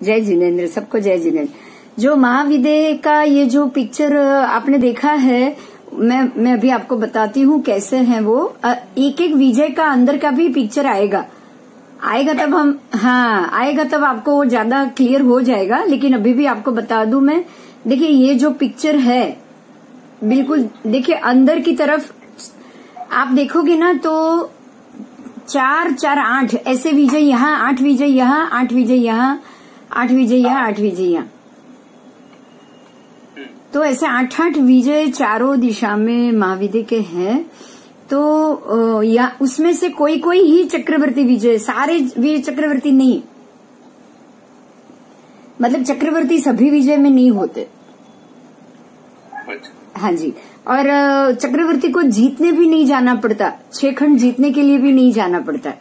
जय जिनेन्द्र, सबको जय जिनेन्द्र। जो महाविद्य का ये जो पिक्चर आपने देखा है, मैं अभी आपको बताती हूँ कैसे है वो। एक एक विजय का अंदर का भी पिक्चर आएगा तब हम, हाँ आएगा तब आपको ज्यादा क्लियर हो जाएगा। लेकिन अभी भी आपको बता दूं मैं, देखिए ये जो पिक्चर है बिल्कुल, देखिए अंदर की तरफ आप देखोगे ना तो 4 4 8 ऐसे विजय यहाँ, 8 विजय यहाँ, 8 विजय यहाँ, 8 विजय यहाँ, 8 विजय यहाँ, तो ऐसे 8 विजय चारों दिशा में महाविद्य के हैं। तो या उसमें से कोई कोई ही चक्रवर्ती विजय, सारे विजय चक्रवर्ती नहीं, मतलब चक्रवर्ती सभी विजय में नहीं होते। हाँ जी, और चक्रवर्ती को जीतने भी नहीं जाना पड़ता, 6 खंड जीतने के लिए भी नहीं जाना पड़ता।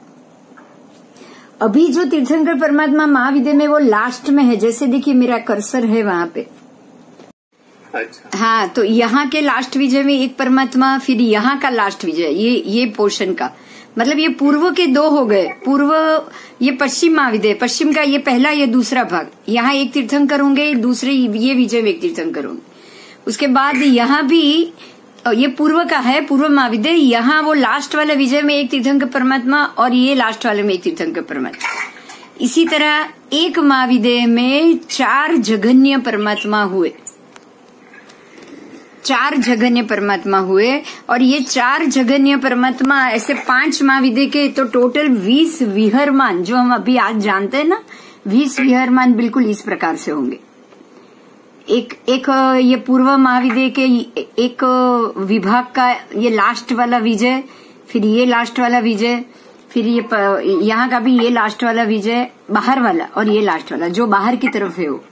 अभी जो तीर्थंकर परमात्मा महाविद्य में वो लास्ट में है, जैसे देखिए मेरा कर्सर है वहां पे। अच्छा। हाँ, तो यहाँ के लास्ट विजय में एक परमात्मा, फिर यहाँ का लास्ट विजय, ये पोर्शन का मतलब ये पूर्व के 2 हो गए। पूर्व ये पश्चिम महाविद्य, पश्चिम का ये पहला, ये दूसरा भाग। यहाँ एक तीर्थंकर होंगे, दूसरे ये विजय में एक तीर्थंकर होंगे। उसके बाद यहाँ भी ये पूर्व का है, पूर्व महाविद्य, यहाँ वो लास्ट वाला विजय में एक तीर्थंकर परमात्मा और ये लास्ट वाले में एक तीर्थंकर परमात्मा। इसी तरह एक महाविद्य में 4 जघन्य परमात्मा हुए, 4 जघन्य परमात्मा हुए। और ये 4 जघन्य परमात्मा ऐसे 5 महाविद्य के, तो टोटल 20 विहरमान, जो हम अभी आज जानते हैं ना, 20 विहरमान बिल्कुल इस प्रकार से होंगे। एक ये पूर्व महाविद्य के एक विभाग का ये लास्ट वाला विजय, फिर ये लास्ट वाला विजय, फिर ये यहाँ का भी ये लास्ट वाला विजय, बाहर वाला, और ये लास्ट वाला जो बाहर की तरफ है वो।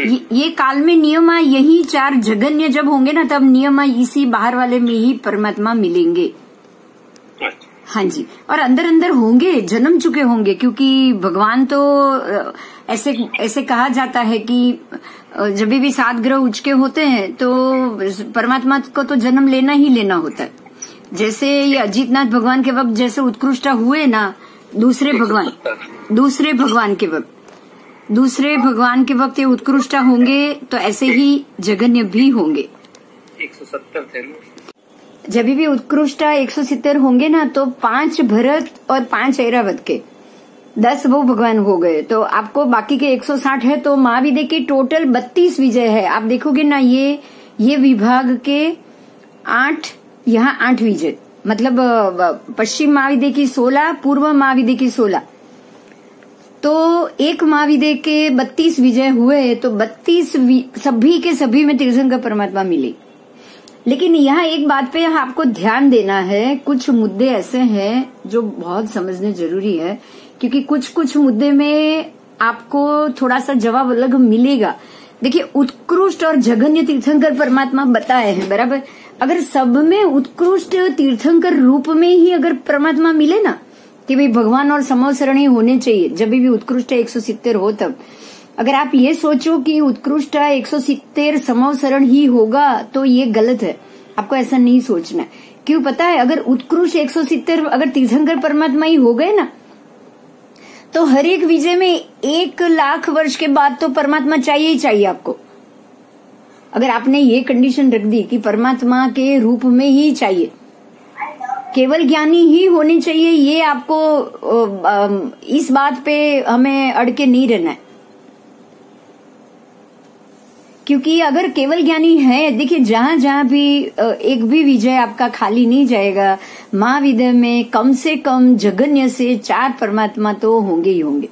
ये काल में नियमा यही 4 जघन्य जब होंगे ना, तब नियमा इसी बाहर वाले में ही परमात्मा मिलेंगे। हाँ जी, और अंदर अंदर होंगे, जन्म चुके होंगे, क्योंकि भगवान तो ऐसे कहा जाता है कि जब भी 7 ग्रह उच के होते हैं तो परमात्मा को तो जन्म लेना ही लेना होता है। जैसे ये अजितनाथ भगवान के वक्त जैसे उत्कृष्ट हुए ना, दूसरे भगवान के वक्त ये उत्कृष्ट होंगे, तो ऐसे ही जगन्य भी होंगे। 170 थे ना, जब भी उत्कृष्ट 170 होंगे ना, तो 5 भरत और 5 ऐरावत के 10 वो भगवान हो गए। तो आपको बाकी के 160 है, तो महाविद्य की टोटल 32 विजय है। आप देखोगे ना, ये विभाग के 8, यहाँ 8 विजय, मतलब पश्चिम महाविद्य की 16, पूर्व महाविद्य की 16, तो एक महाविद्य के 32 विजय हुए। तो 32 सभी के सभी में तीर्थंकर परमात्मा मिली। लेकिन यहाँ एक बात पे आपको ध्यान देना है, कुछ मुद्दे ऐसे हैं जो बहुत समझने जरूरी है, क्योंकि कुछ मुद्दे में आपको थोड़ा सा जवाब अलग मिलेगा। देखिए, उत्कृष्ट और जघन्य तीर्थंकर परमात्मा बताए हैं, बराबर। अगर सब में उत्कृष्ट तीर्थंकर रूप में ही अगर परमात्मा मिले ना, कि भाई भगवान और समवसरण ही होने चाहिए, जब भी उत्कृष्ट 170 हो, तब अगर आप ये सोचो कि उत्कृष्ट 170 समवसरण ही होगा, तो ये गलत है। आपको ऐसा नहीं सोचना है। क्यों पता है? अगर उत्कृष्ट 170 अगर तीर्थंकर परमात्मा ही हो गए ना, तो हर एक विजय में 1 लाख वर्ष के बाद तो परमात्मा चाहिए ही चाहिए आपको। अगर आपने ये कंडीशन रख दी कि परमात्मा के रूप में ही चाहिए, केवल ज्ञानी ही होने चाहिए, ये आपको इस बात पे हमें अड़के नहीं रहना है। क्योंकि अगर केवल ज्ञानी है, देखिए जहां जहां भी एक भी विजय आपका खाली नहीं जाएगा। महाविद्य में कम से कम जघन्य से 4 परमात्मा तो होंगे ही होंगे।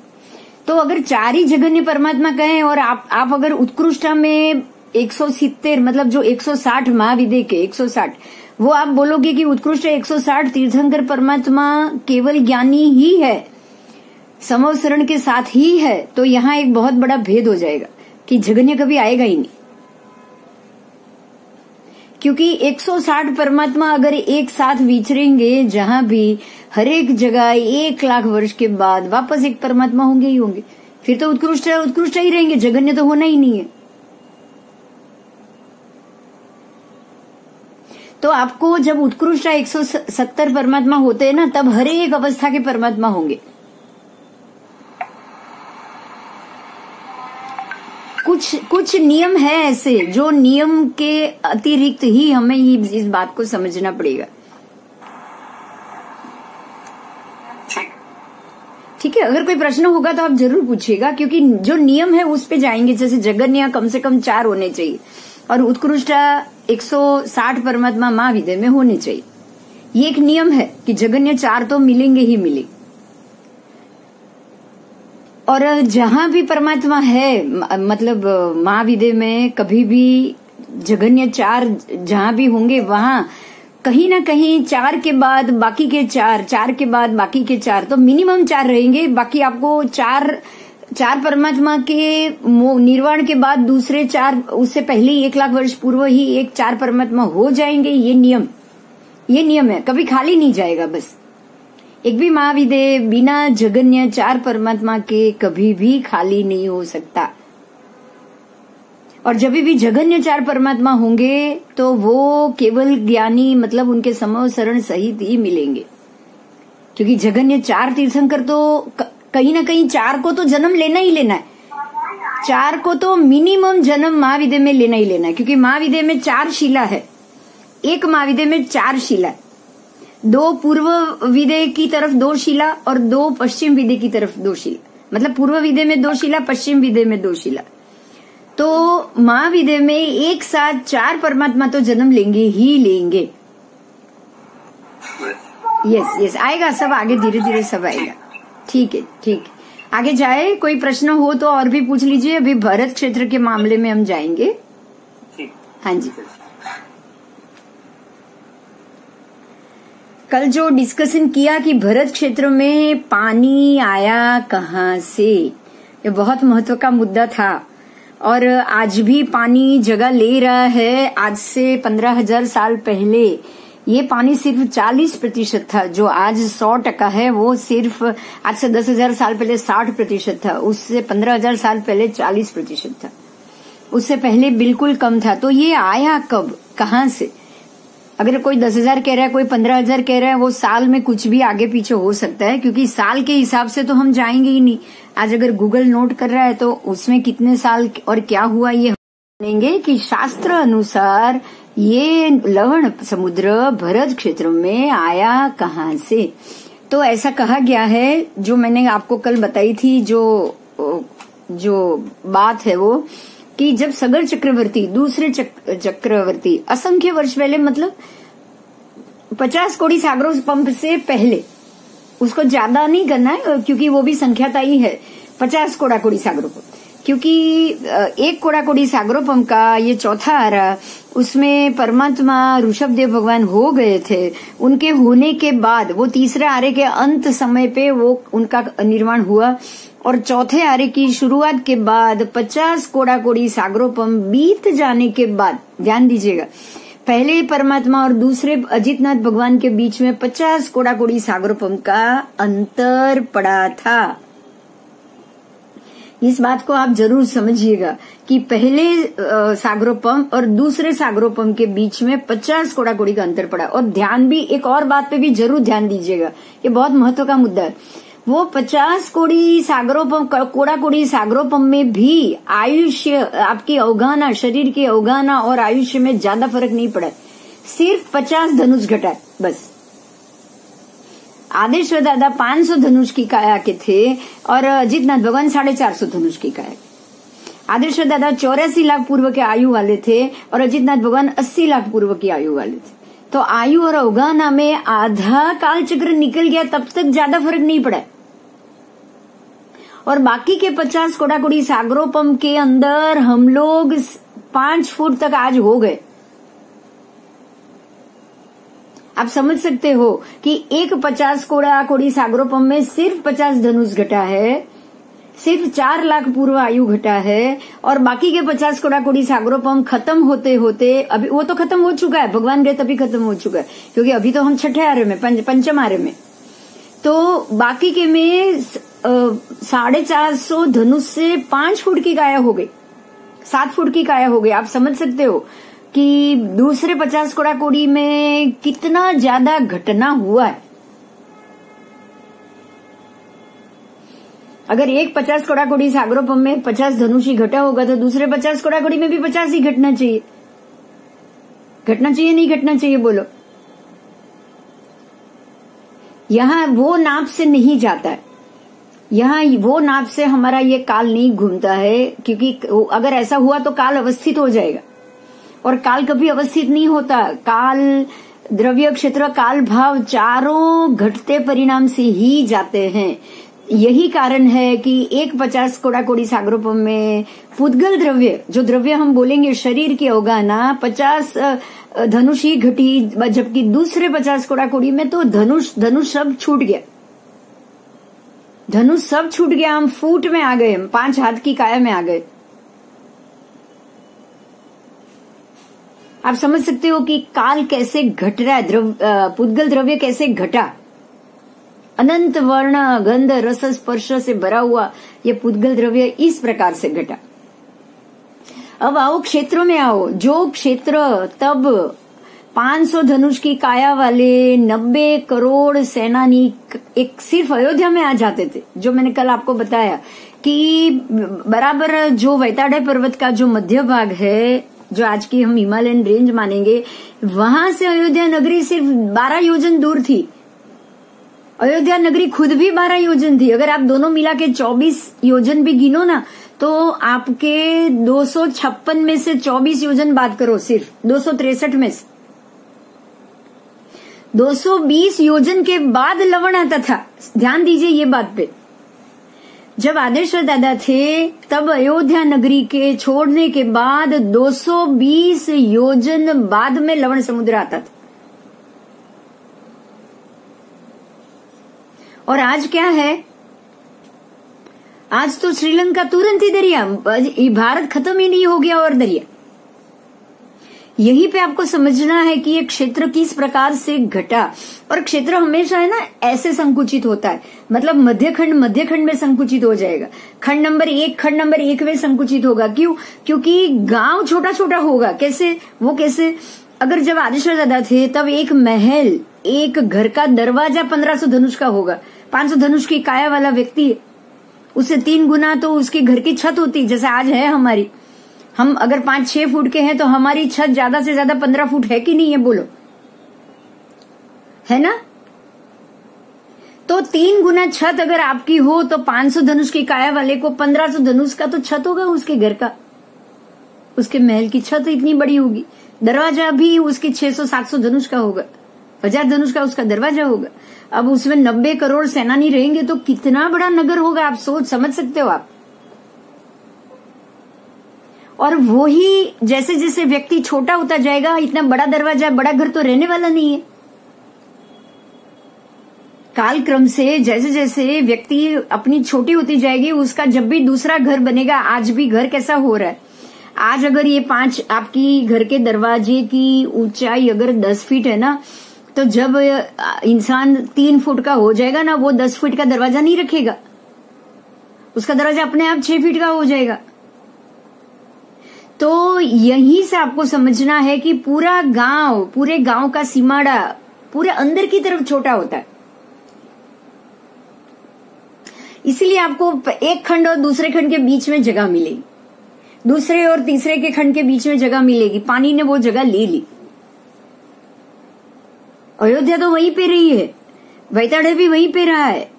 तो अगर 4 ही जघन्य परमात्मा कहें, और आप अगर उत्कृष्ट में 170, मतलब जो 160 महाविद्य के 160, वो आप बोलोगे कि उत्कृष्ट 160 तीर्थंकर परमात्मा केवल ज्ञानी ही है, समवसरण के साथ ही है, तो यहाँ एक बहुत बड़ा भेद हो जाएगा कि जघन्य कभी आएगा ही नहीं। क्योंकि 160 परमात्मा अगर एक साथ विचरेंगे जहां भी, हर एक जगह 1 लाख वर्ष के बाद वापस एक परमात्मा होंगे ही होंगे, फिर तो उत्कृष्ट ही रहेंगे, जघन्य तो होना ही नहीं है। तो आपको जब उत्कृष्ट 170 परमात्मा होते हैं ना, तब हर एक अवस्था के परमात्मा होंगे। कुछ नियम है ऐसे जो नियम के अतिरिक्त ही हमें इस बात को समझना पड़ेगा। ठीक है, अगर कोई प्रश्न होगा तो आप जरूर पूछिएगा, क्योंकि जो नियम है उस पे जाएंगे। जैसे जगन्य कम से कम 4 होने चाहिए और उत्कृष्ट 160 परमात्मा महाविद्या में होने चाहिए। ये एक नियम है कि जगन्य 4 तो मिलेंगे ही मिलेंगे। और जहां भी परमात्मा है, मतलब महाविद्या में कभी भी जगन्य 4 जहां भी होंगे वहां कहीं ना कहीं 4 के बाद बाकी के 4 के बाद बाकी के 4, तो मिनिमम 4 रहेंगे। बाकी आपको 4 परमात्मा के निर्वाण के बाद दूसरे 4, उससे पहले 1 लाख वर्ष पूर्व ही एक 4 परमात्मा हो जाएंगे। ये नियम है, कभी खाली नहीं जाएगा। बस एक भी महाविद्या बिना जगन्य 4 परमात्मा के कभी भी खाली नहीं हो सकता। और जब भी जगन्य 4 परमात्मा होंगे तो वो केवल ज्ञानी, मतलब उनके समूह शरण सहित ही मिलेंगे। क्योंकि जगन्य 4 तीर्थंकर तो कहीं ना कहीं 4 को तो जन्म लेना ही लेना है। 4 को तो मिनिमम जन्म महाविद्या में लेना ही लेना है, क्योंकि महाविद्या में 4 शिला है। एक महाविद्या में 4 शिला है, 2 पूर्व विद्या की तरफ 2 शिला और 2 पश्चिम विद्या की तरफ 2 शिला। मतलब पूर्व विद्या में 2 शिला, पश्चिम विद्या में 2 शिला। तो महाविद्या में एक साथ 4 परमात्मा तो जन्म लेंगे ही लेंगे। यस, आएगा सब, आगे धीरे धीरे सब आएगा। ठीक है, आगे जाए। कोई प्रश्न हो तो और भी पूछ लीजिए। अभी भरत क्षेत्र के मामले में हम जाएंगे। हाँ जी, कल जो डिस्कशन किया कि भरत क्षेत्र में पानी आया कहाँ से, ये बहुत महत्व का मुद्दा था। और आज भी पानी जगह ले रहा है। आज से 15,000 साल पहले ये पानी सिर्फ 40% था। जो आज 100% है वो सिर्फ आज से 10,000 साल पहले 60% था। उससे 15,000 साल पहले 40% था। उससे पहले बिल्कुल कम था। तो ये आया कब, कहाँ से? अगर कोई 10,000 कह रहा है, कोई 15,000 कह रहा है, वो साल में कुछ भी आगे पीछे हो सकता है, क्योंकि साल के हिसाब से तो हम जाएंगे ही नहीं। आज अगर गूगल नोट कर रहा है तो उसमें कितने साल और क्या हुआ ये जानेंगे कि शास्त्र अनुसार ये लवण समुद्र भरत क्षेत्र में आया कहाँ से। तो ऐसा कहा गया है, जो मैंने आपको कल बताई थी, जो बात है वो कि जब सगर चक्रवर्ती, दूसरे चक्रवर्ती असंख्य वर्ष पहले, मतलब 50 कोड़ी सागरों पंप से पहले, उसको ज्यादा नहीं करना है क्योंकि वो भी संख्याता ही है, 50 कोड़ी सागरों पंप, क्योंकि 1 कोड़ी सागरों पंप का ये चौथा आरा, उसमें परमात्मा ऋषभदेव भगवान हो गए थे। उनके होने के बाद वो तीसरे आरे के अंत समय पे वो उनका निर्माण हुआ। और चौथे आरे की शुरुआत के बाद 50 कोड़ी सागरों पंप बीत जाने के बाद, ध्यान दीजिएगा, पहले परमात्मा और दूसरे अजितनाथ भगवान के बीच में 50 कोड़ी सागरों पंप का अंतर पड़ा था। इस बात को आप जरूर समझिएगा कि पहले सागरों पंप और दूसरे सागरों पंप के बीच में 50 कोड़ी का अंतर पड़ा। और ध्यान भी, एक और बात पे भी जरूर ध्यान दीजिएगा, ये बहुत महत्व का मुद्दा है। वो 50 कोड़ी सागरों पंप, कोड़ी सागरों पंप में भी आयुष्य, आपकी अवगाहना, शरीर की अवगाहना और आयुष्य में ज्यादा फर्क नहीं पड़ा, सिर्फ 50 धनुष घटा है बस। आदेश्वर दादा 500 धनुष की काया के थे और अजितनाथ भगवान 450 धनुष की काया। आदेश्वर दादा 84 लाख पूर्व के आयु वाले थे और अजितनाथ भगवान 80 लाख पूर्व की आयु वाले थे। तो आयु और अवगाहना में आधा काल चक्र निकल गया, तब तक ज्यादा फर्क नहीं पड़ा। और बाकी के 50 कोड़ी सागरों पंप के अंदर हम लोग 5 फुट तक आज हो गए। आप समझ सकते हो कि एक 50 कोड़ी सागरों पंप में सिर्फ 50 धनुष घटा है, सिर्फ 4 लाख पूर्व आयु घटा है। और बाकी के 50 कोड़ी सागरों पंप खत्म होते होते, अभी वो तो खत्म हो चुका है, भगवान गए तभी खत्म हो चुका है, क्योंकि अभी तो हम छठे आरे में, पंचम आरे में। तो बाकी के में 450 धनुष से 5 फुट की काया हो गई, 7 फुट की काया हो गई। आप समझ सकते हो कि दूसरे 50 कोड़ी में कितना ज्यादा घटना हुआ है। अगर एक 50 कड़ाकोड़ी सागरोपम में 50 धनुषी घटा होगा तो दूसरे 50 कड़ाकोड़ी में भी 50 ही घटना चाहिए। घटना चाहिए नहीं घटना चाहिए बोलो। यहां वो नाप से नहीं जाता है, यहां वो नाप से हमारा ये काल नहीं घूमता है, क्योंकि अगर ऐसा हुआ तो काल अवस्थित हो जाएगा और काल कभी अवस्थित नहीं होता। काल, द्रव्य, क्षेत्र, काल, भाव चारों घटते परिणाम से ही जाते हैं। यही कारण है कि एक 50 कोड़ाकोड़ी सागरोपम में पुद्गल द्रव्य, जो द्रव्य हम बोलेंगे शरीर की होगा ना, 50 धनुष ही घटी, जबकि दूसरे 50 कोड़ाकोड़ी में तो धनुष सब छूट गया, धनुष सब छूट गया। हम फूट में आ गए, 5 हाथ की काया में आ गए। आप समझ सकते हो कि काल कैसे घट रहा है, पुद्गल द्रव्य कैसे घटा। अनंत वर्ण, गंध, रस, स्पर्श से भरा हुआ ये पुद्गल द्रव्य इस प्रकार से घटा। अब आओ क्षेत्रों में आओ। जो क्षेत्र तब 500 धनुष की काया वाले 90 करोड़ सेनानी एक सिर्फ अयोध्या में आ जाते थे, जो मैंने कल आपको बताया कि बराबर जो वैताड़े पर्वत का जो मध्य भाग है, जो आज की हम हिमालयन रेंज मानेंगे, वहां से अयोध्या नगरी सिर्फ 12 योजन दूर थी। अयोध्या नगरी खुद भी 12 योजन थी। अगर आप दोनों मिला के 24 योजन भी गिनो ना, तो आपके 256 में से 24 योजन बात करो, सिर्फ 263 में से 220 योजन के बाद लवण आता था। ध्यान दीजिए ये बात पे। जब आदेश्वर दादा थे तब अयोध्या नगरी के छोड़ने के बाद 220 योजन बाद में लवण समुद्र आता था। और आज क्या है? आज तो श्रीलंका तुरंत ही दरिया, भारत खत्म ही नहीं हो गया और दरिया। यहीं पे आपको समझना है कि ये क्षेत्र किस प्रकार से घटा। और क्षेत्र हमेशा है ना ऐसे संकुचित होता है, मतलब मध्यखंड में संकुचित हो जाएगा। खंड नंबर 1 में संकुचित होगा। क्यों? क्योंकि गांव छोटा छोटा होगा। कैसे? वो कैसे? अगर जब आदेश्वर दादा थे तब एक महल, एक घर का दरवाजा 1500 धनुष का होगा। 500 धनुष की काया वाला व्यक्ति, उससे 3 गुना तो उसके घर की छत होती, जैसे आज है हमारी। हम अगर 5-6 फुट के हैं तो हमारी छत ज्यादा से ज्यादा 15 फुट है कि नहीं है? बोलो, है ना? तो 3 गुना छत अगर आपकी हो तो 500 धनुष की काया वाले को 1500 धनुष का तो छत होगा उसके घर का। उसके महल की छत इतनी बड़ी होगी, दरवाजा भी उसके 600-700 धनुष का होगा, 1000 धनुष का उसका दरवाजा होगा। अब उसमें 90 करोड़ सेनानी रहेंगे तो कितना बड़ा नगर होगा, आप सोच समझ सकते हो आप। और वो ही जैसे जैसे व्यक्ति छोटा होता जाएगा, इतना बड़ा दरवाजा, बड़ा घर तो रहने वाला नहीं है। काल क्रम से जैसे जैसे व्यक्ति अपनी छोटी होती जाएगी, उसका जब भी दूसरा घर बनेगा, आज भी घर कैसा हो रहा है, आज अगर ये 5 आपकी घर के दरवाजे की ऊंचाई अगर 10 फीट है ना, तो जब इंसान 3 फुट का हो जाएगा ना, वो 10 फीट का दरवाजा नहीं रखेगा, उसका दरवाजा अपने आप 6 फीट का हो जाएगा। तो यहीं से आपको समझना है कि पूरे गांव का सीमाड़ा पूरे अंदर की तरफ छोटा होता है। इसलिए आपको एक खंड और दूसरे खंड के बीच में जगह मिलेगी, दूसरे और तीसरे के खंड के बीच में जगह मिलेगी। पानी ने वो जगह ले ली। अयोध्या तो वहीं पे रही है, वैताड़े भी वहीं पे रहा है,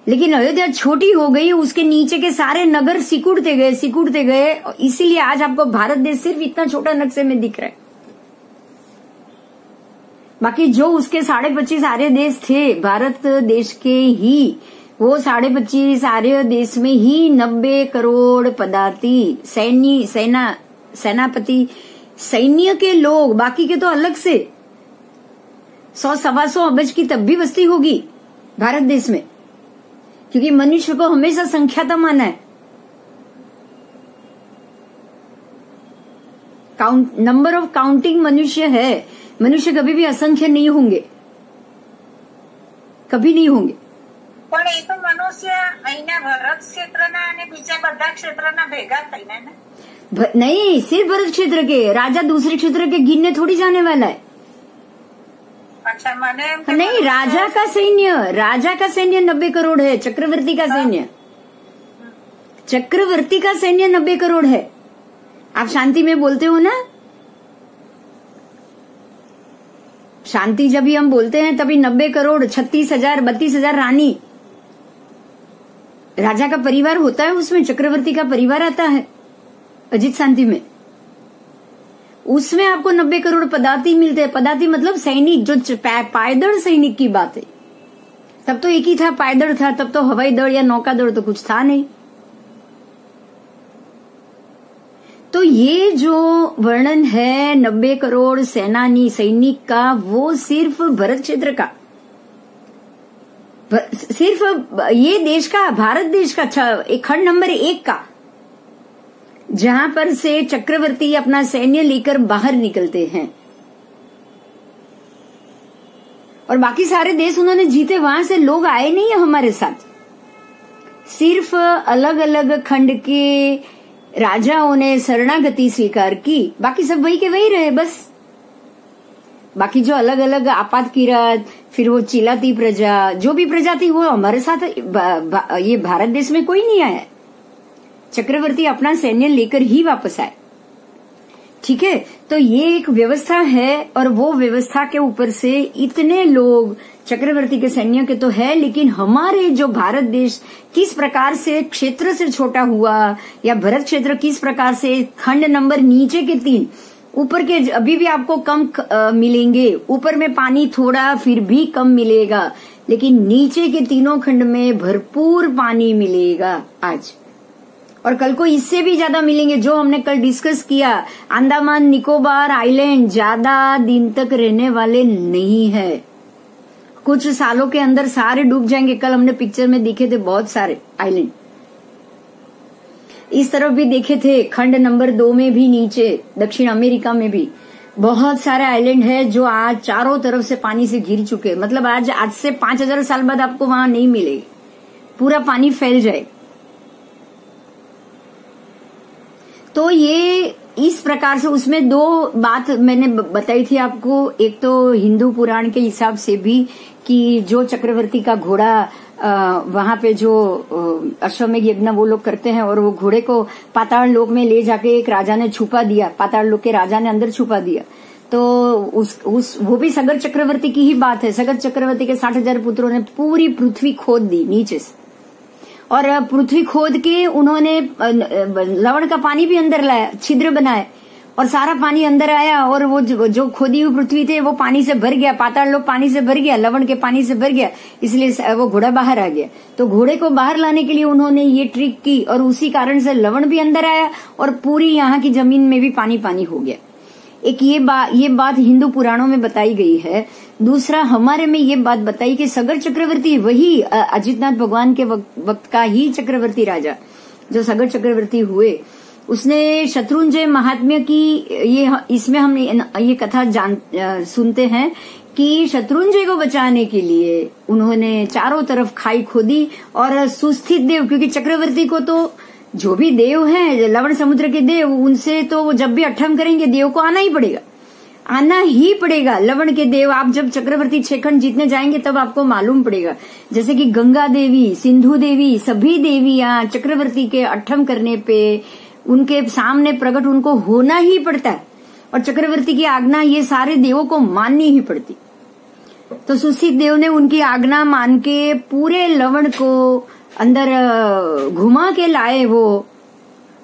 लेकिन अयोध्या छोटी हो गई, उसके नीचे के सारे नगर सिकुड़ते गए। इसीलिए आज आपको भारत देश सिर्फ इतना छोटा नक्शे में दिख रहा है। बाकी जो उसके 25.5 आर्य देश थे भारत देश के ही, वो 25.5 आर्य देश में ही 90 करोड़ पदार्थी, सेनापति, सैन्य के लोग, बाकी के तो अलग से 100-125 अब्ज की तब भी बस्ती होगी भारत देश में, क्योंकि मनुष्य को हमेशा संख्याता माना है। नंबर ऑफ काउंटिंग मनुष्य है। मनुष्य कभी भी असंख्य नहीं होंगे, कभी नहीं होंगे। પણ એ તો મનુષ્ય અહીંના ભરત ક્ષેત્રના અને બીજા બધા ક્ષેત્રના ભેગા થઈને ને नहीं, सिर्फ भरत क्षेत्र के। राजा दूसरे क्षेत्र के गिनने थोड़ी जाने वाला है। अच्छा, मैंने नहीं, राजा का सैन्य 90 करोड़ है, चक्रवर्ती का सैन्य। चक्रवर्ती का सैन्य 90 करोड़ है। आप शांति में बोलते हो ना, शांति जब भी हम बोलते हैं तभी 90 करोड़ 36,000 32,000 रानी, राजा का परिवार होता है, उसमें चक्रवर्ती का परिवार आता है अजीत शांति में। उसमें आपको 90 करोड़ पदाती मिलते हैं। पदाती मतलब सैनिक, जो पायदल सैनिक की बात है। तब तो एक ही था, पायदल था, तब तो हवाई दल या नौका दल तो कुछ था नहीं। तो ये जो वर्णन है 90 करोड़ सेनानी सैनिक का, वो सिर्फ भरत क्षेत्र का, सिर्फ ये देश का, भारत देश का खंड नंबर 1 का, जहां पर से चक्रवर्ती अपना सैन्य लेकर बाहर निकलते हैं। और बाकी सारे देश उन्होंने जीते, वहां से लोग आए नहीं है हमारे साथ। सिर्फ अलग अलग खंड के राजाओं ने शरणागति स्वीकार की, बाकी सब वही के वही रहे बस। बाकी जो अलग अलग आपात किरात, फिर वो चिलाती प्रजा, जो भी प्रजा थी वो हमारे साथ ये भारत देश में कोई नहीं आया। चक्रवर्ती अपना सैन्य लेकर ही वापस आए। ठीक है, तो ये एक व्यवस्था है, और वो व्यवस्था के ऊपर से इतने लोग चक्रवर्ती के सैन्य के तो है, लेकिन हमारे जो भारत देश किस प्रकार से क्षेत्र से छोटा हुआ, या भरत क्षेत्र किस प्रकार से खंड नंबर नीचे के 3, ऊपर के अभी भी आपको कम मिलेंगे, ऊपर में पानी थोड़ा फिर भी कम मिलेगा, लेकिन नीचे के तीनों खंड में भरपूर पानी मिलेगा आज, और कल को इससे भी ज्यादा मिलेंगे। जो हमने कल डिस्कस किया, अंडमान निकोबार आइलैंड ज्यादा दिन तक रहने वाले नहीं है, कुछ सालों के अंदर सारे डूब जाएंगे। कल हमने पिक्चर में देखे थे बहुत सारे आइलैंड, इस तरफ भी देखे थे, खंड नंबर 2 में भी, नीचे दक्षिण अमेरिका में भी बहुत सारे आइलैंड है जो आज चारों तरफ से पानी से घिर चुके। मतलब आज से 5,000 साल बाद आपको वहां नहीं मिलेगी, पूरा पानी फैल जाए। तो ये इस प्रकार से, उसमें 2 बात मैंने बताई थी आपको। एक तो हिंदू पुराण के हिसाब से भी कि जो चक्रवर्ती का घोड़ा वहां पे जो अश्वमेध यज्ञ वो लोग करते हैं, और वो घोड़े को पाताल लोक में ले जाके एक राजा ने छुपा दिया, पाताल लोक के राजा ने अंदर छुपा दिया। तो वो भी सगर चक्रवर्ती की ही बात है। सगर चक्रवर्ती के 60,000 पुत्रों ने पूरी पृथ्वी खोद दी नीचे से, और पृथ्वी खोद के उन्होंने लवण का पानी भी अंदर लाया, छिद्र बनाए, और सारा पानी अंदर आया, और वो जो खोदी हुई पृथ्वी थे वो पानी से भर गया, पाताल लोक पानी से भर गया, लवण के पानी से भर गया, इसलिए वो घोड़ा बाहर आ गया। तो घोड़े को बाहर लाने के लिए उन्होंने ये ट्रिक की, और उसी कारण से लवण भी अंदर आया, और पूरी यहाँ की जमीन में भी पानी पानी हो गया। एक ये बात हिंदू पुराणों में बताई गई है। दूसरा, हमारे में ये बात बताई कि सगर चक्रवर्ती वही अजितनाथ भगवान के वक्त का ही चक्रवर्ती राजा जो सगर चक्रवर्ती हुए, उसने शत्रुंजय महात्म्य की इसमें हम ये कथा सुनते हैं कि शत्रुंजय को बचाने के लिए उन्होंने चारों तरफ खाई खोदी, और सुस्थित देव, क्योंकि चक्रवर्ती को तो जो भी देव हैं, लवण समुद्र के देव, उनसे तो जब भी अठम करेंगे देव को आना ही पड़ेगा। लवण के देव, आप जब चक्रवर्ती 6 खंड जीतने जाएंगे तब आपको मालूम पड़ेगा। जैसे कि गंगा देवी, सिंधु देवी, सभी देवियां चक्रवर्ती के अठम करने पे उनके सामने प्रकट उनको होना ही पड़ता है, और चक्रवर्ती की आज्ञा ये सारे देवों को माननी ही पड़ती। तो सुशीत देव ने उनकी आज्ञा मान के पूरे लवण को अंदर घुमा के लाए वो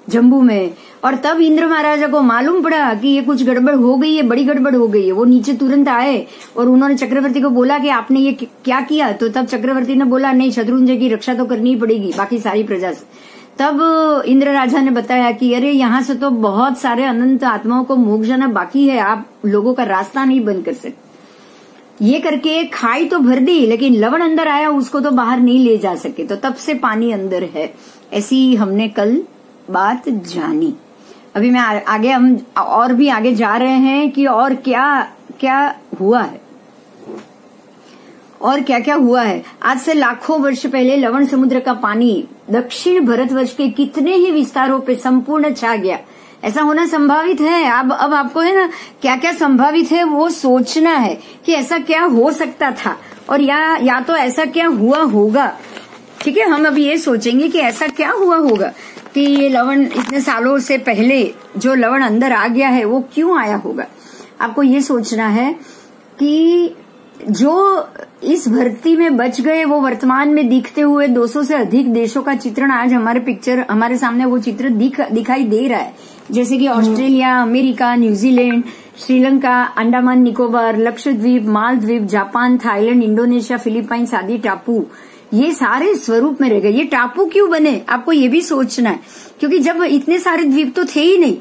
जम्बू में, और तब इंद्र महाराजा को मालूम पड़ा कि ये कुछ गड़बड़ हो गई है, बड़ी गड़बड़ हो गई है। वो नीचे तुरंत आए और उन्होंने चक्रवर्ती को बोला कि आपने ये क्या किया। तो तब चक्रवर्ती ने बोला, नहीं, शत्रुंजय की रक्षा तो करनी ही पड़ेगी बाकी सारी प्रजा से। तब इंद्र राजा ने बताया कि अरे यहाँ से तो बहुत सारे अनंत आत्माओं को मोक्ष जाना बाकी है, आप लोगों का रास्ता नहीं बंद कर सकते। ये करके खाई तो भर दी, लेकिन लवण अंदर आया, उसको तो बाहर नहीं ले जा सके। तो तब से पानी अंदर है, ऐसी हमने कल बात जानी। अभी मैं आगे, हम और भी आगे जा रहे हैं कि और क्या क्या हुआ है, और क्या क्या हुआ है। आज से लाखों वर्ष पहले लवण समुद्र का पानी दक्षिण भारतवर्ष के कितने ही विस्तारों पे संपूर्ण छा गया। ऐसा होना संभावित है। अब आपको है ना, क्या क्या संभावित है वो सोचना है कि ऐसा क्या हो सकता था, और या तो ऐसा क्या हुआ होगा। ठीक है, हम अभी ये सोचेंगे कि ऐसा क्या हुआ होगा। कि ये लवण इतने सालों से पहले जो लवण अंदर आ गया है वो क्यों आया होगा। आपको ये सोचना है कि जो इस भर्ती में बच गए वो वर्तमान में दिखते हुए 200 से अधिक देशों का चित्रण आज हमारे सामने वो चित्र दिखाई दे रहा है, जैसे कि Australia, America, New Zealand, Sri Lanka, Andaman Nicobar, Lakshadweep, Maldives, Japan, Thailand, Indonesia, Philippines आदि टापू, ये सारे स्वरूप में रह गए। ये टापू क्यों बने, आपको ये भी सोचना है, क्योंकि जब इतने सारे द्वीप तो थे ही नहीं,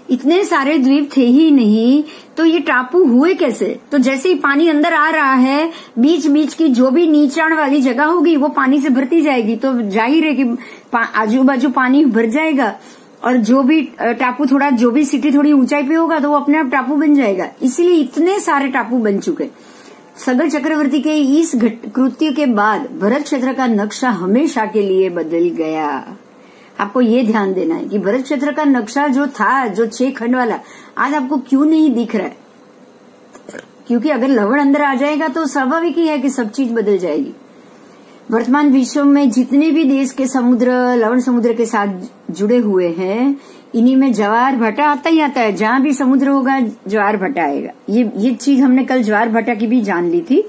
इतने सारे द्वीप थे ही नहीं, तो ये टापू हुए कैसे। तो जैसे ही पानी अंदर आ रहा है, बीच बीच की जो भी नीचाण वाली जगह होगी वो पानी से भरती जाएगी, तो जाहिर है कि आजू बाजू पानी भर जाएगा, और जो भी टापू जो भी सिटी थोड़ी ऊंचाई पे होगा तो वो अपने आप टापू बन जाएगा। इसीलिए इतने सारे टापू बन चुके। सगर चक्रवर्ती के इस कृत्य के बाद भरत क्षेत्र का नक्शा हमेशा के लिए बदल गया। आपको ये ध्यान देना है कि भरत क्षेत्र का नक्शा जो था, जो 6 खंड वाला, आज आपको क्यों नहीं दिख रहा है, क्योंकि अगर लवण अंदर आ जाएगा तो स्वाभाविक ही है कि सब चीज बदल जाएगी। वर्तमान विश्व में जितने भी देश के समुद्र लवण समुद्र के साथ जुड़े हुए हैं, इन्हीं में ज्वार भाटा आता ही आता है। जहां भी समुद्र होगा ज्वार भाटा आएगा। ये चीज हमने कल ज्वार भाटा की भी जान ली थी।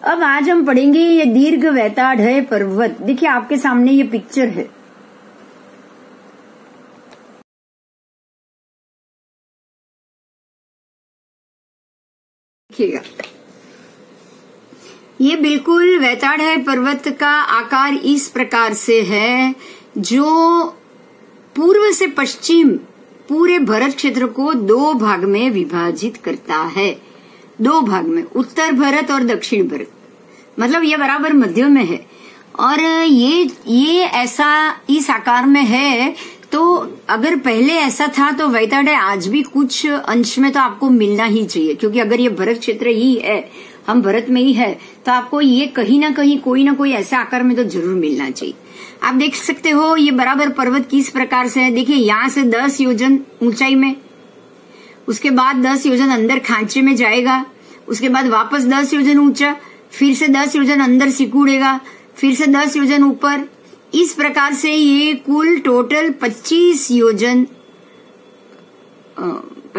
अब आज हम पढ़ेंगे ये दीर्घ वैताढ़ पर्वत। देखिए आपके सामने ये पिक्चर है, देखिएगा, ये बिल्कुल वैताढ़ पर्वत का आकार इस प्रकार से है, जो पूर्व से पश्चिम पूरे भरत क्षेत्र को 2 भाग में विभाजित करता है। 2 भाग में, उत्तर भरत और दक्षिण भरत, मतलब ये बराबर मध्य में है। और ये ऐसा इस आकार में है। तो अगर पहले ऐसा था तो वैताढ़ आज भी कुछ अंश में तो आपको मिलना ही चाहिए, क्योंकि अगर ये भरत क्षेत्र ही है, हम भरत में ही है, तो आपको ये कहीं ना कहीं कोई ना कोई ऐसे आकार में तो जरूर मिलना चाहिए। आप देख सकते हो ये बराबर पर्वत किस प्रकार से है। देखिए यहाँ से 10 योजन ऊंचाई में, उसके बाद 10 योजन अंदर खांचे में जाएगा, उसके बाद वापस 10 योजन ऊंचा, फिर से 10 योजन अंदर सिकुड़ेगा, फिर से 10 योजन ऊपर। इस प्रकार से ये कुल टोटल 25 योजन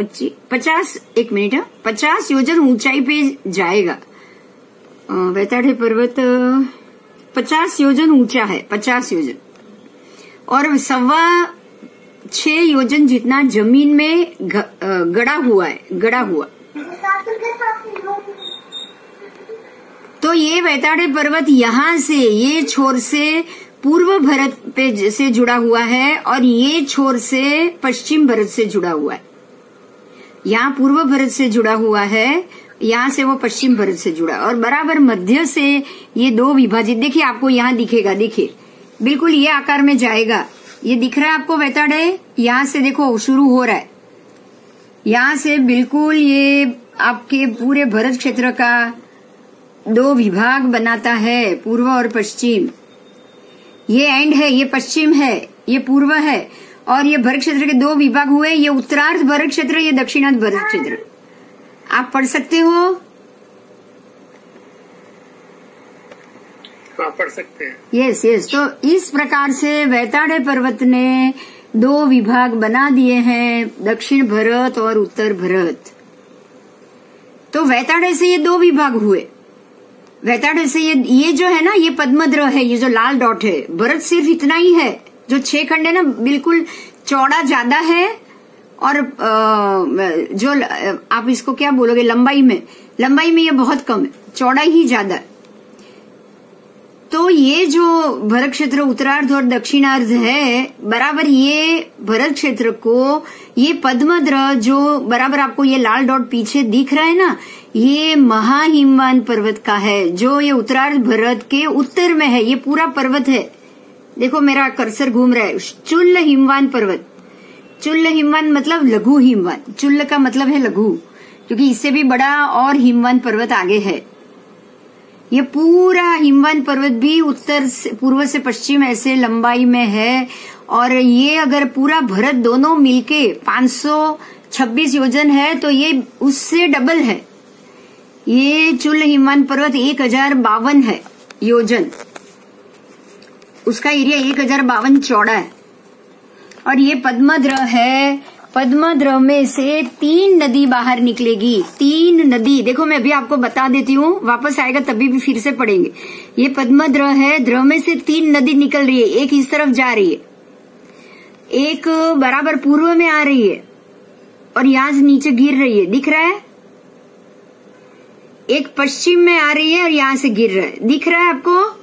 50 योजन ऊंचाई पे जाएगा। वैताढ़ पर्वत 50 योजन ऊंचा है, 50 योजन, और 6.25 योजन जितना जमीन में गड़ा हुआ। तो ये वैताढ़ पर्वत यहाँ से, ये छोर से पूर्व भरत पे से जुड़ा हुआ है, और ये छोर से पश्चिम भरत से जुड़ा हुआ है। यहाँ पूर्व भरत से जुड़ा हुआ है, यहाँ से वो पश्चिम भरत से जुड़ा, और बराबर मध्य से ये 2 विभाजित। देखिए आपको यहाँ दिखेगा, देखिए बिल्कुल ये आकार में जाएगा। ये दिख रहा है आपको वैताढ़, यहाँ से देखो शुरू हो रहा है, यहाँ से बिल्कुल ये आपके पूरे भरत क्षेत्र का 2 विभाग बनाता है, पूर्व और पश्चिम। ये एंड है, ये पश्चिम है, ये पूर्व है, और ये भरत क्षेत्र के 2 विभाग हुए। ये उत्तरार्ध भरत क्षेत्र, ये दक्षिणार्ध भरत क्षेत्र। आप पढ़ सकते हो? हाँ, पढ़ सकते हैं। यस। तो इस प्रकार से वैताढ़ पर्वत ने 2 विभाग बना दिए हैं, दक्षिण भरत और उत्तर भरत। तो वैताढ़ से ये 2 विभाग हुए। वैताढ़ से ये जो है ना, ये पद्मद्र है, ये जो लाल डॉट है। भरत सिर्फ इतना ही है, जो 6 खंड है ना, बिल्कुल चौड़ा ज्यादा है, और जो आप इसको क्या बोलोगे, लंबाई में ये बहुत कम है, चौड़ाई ही ज्यादा है। तो ये जो भरत क्षेत्र उत्तरार्ध और दक्षिणार्ध है, बराबर ये भरत क्षेत्र को, ये पद्मद्र जो बराबर आपको ये लाल डॉट पीछे दिख रहा है ना, ये महाहिमवान पर्वत का है, जो ये उत्तरार्ध भरत के उत्तर में है। ये पूरा पर्वत है, देखो मेरा कर्सर घूम रहा है। चुल्ल हिमवान पर्वत, चुल्ल हिमवान मतलब लघु हिमवान, चुल्ल का मतलब है लघु, क्योंकि इससे भी बड़ा और हिमवान पर्वत आगे है। ये पूरा हिमवान पर्वत भी उत्तर से पूर्व से पश्चिम ऐसे लंबाई में है, और ये अगर पूरा भरत दोनों मिलके 526 योजन है, तो ये उससे डबल है। ये चुल्ल हिमवान पर्वत 1052 है योजन, उसका एरिया 1052 चौड़ा है। और ये पद्मद्र है। पद्मद्र में से 3 नदी बाहर निकलेगी। 3 नदी, देखो मैं अभी आपको बता देती हूँ, वापस आएगा तभी भी फिर से पढ़ेंगे। ये पद्मद्र है, द्र में से 3 नदी निकल रही है। एक इस तरफ जा रही है, एक बराबर पूर्व में आ रही है और यहां से नीचे गिर रही है, दिख रहा है। एक पश्चिम में आ रही है और यहां से गिर रहा है, दिख रहा है आपको।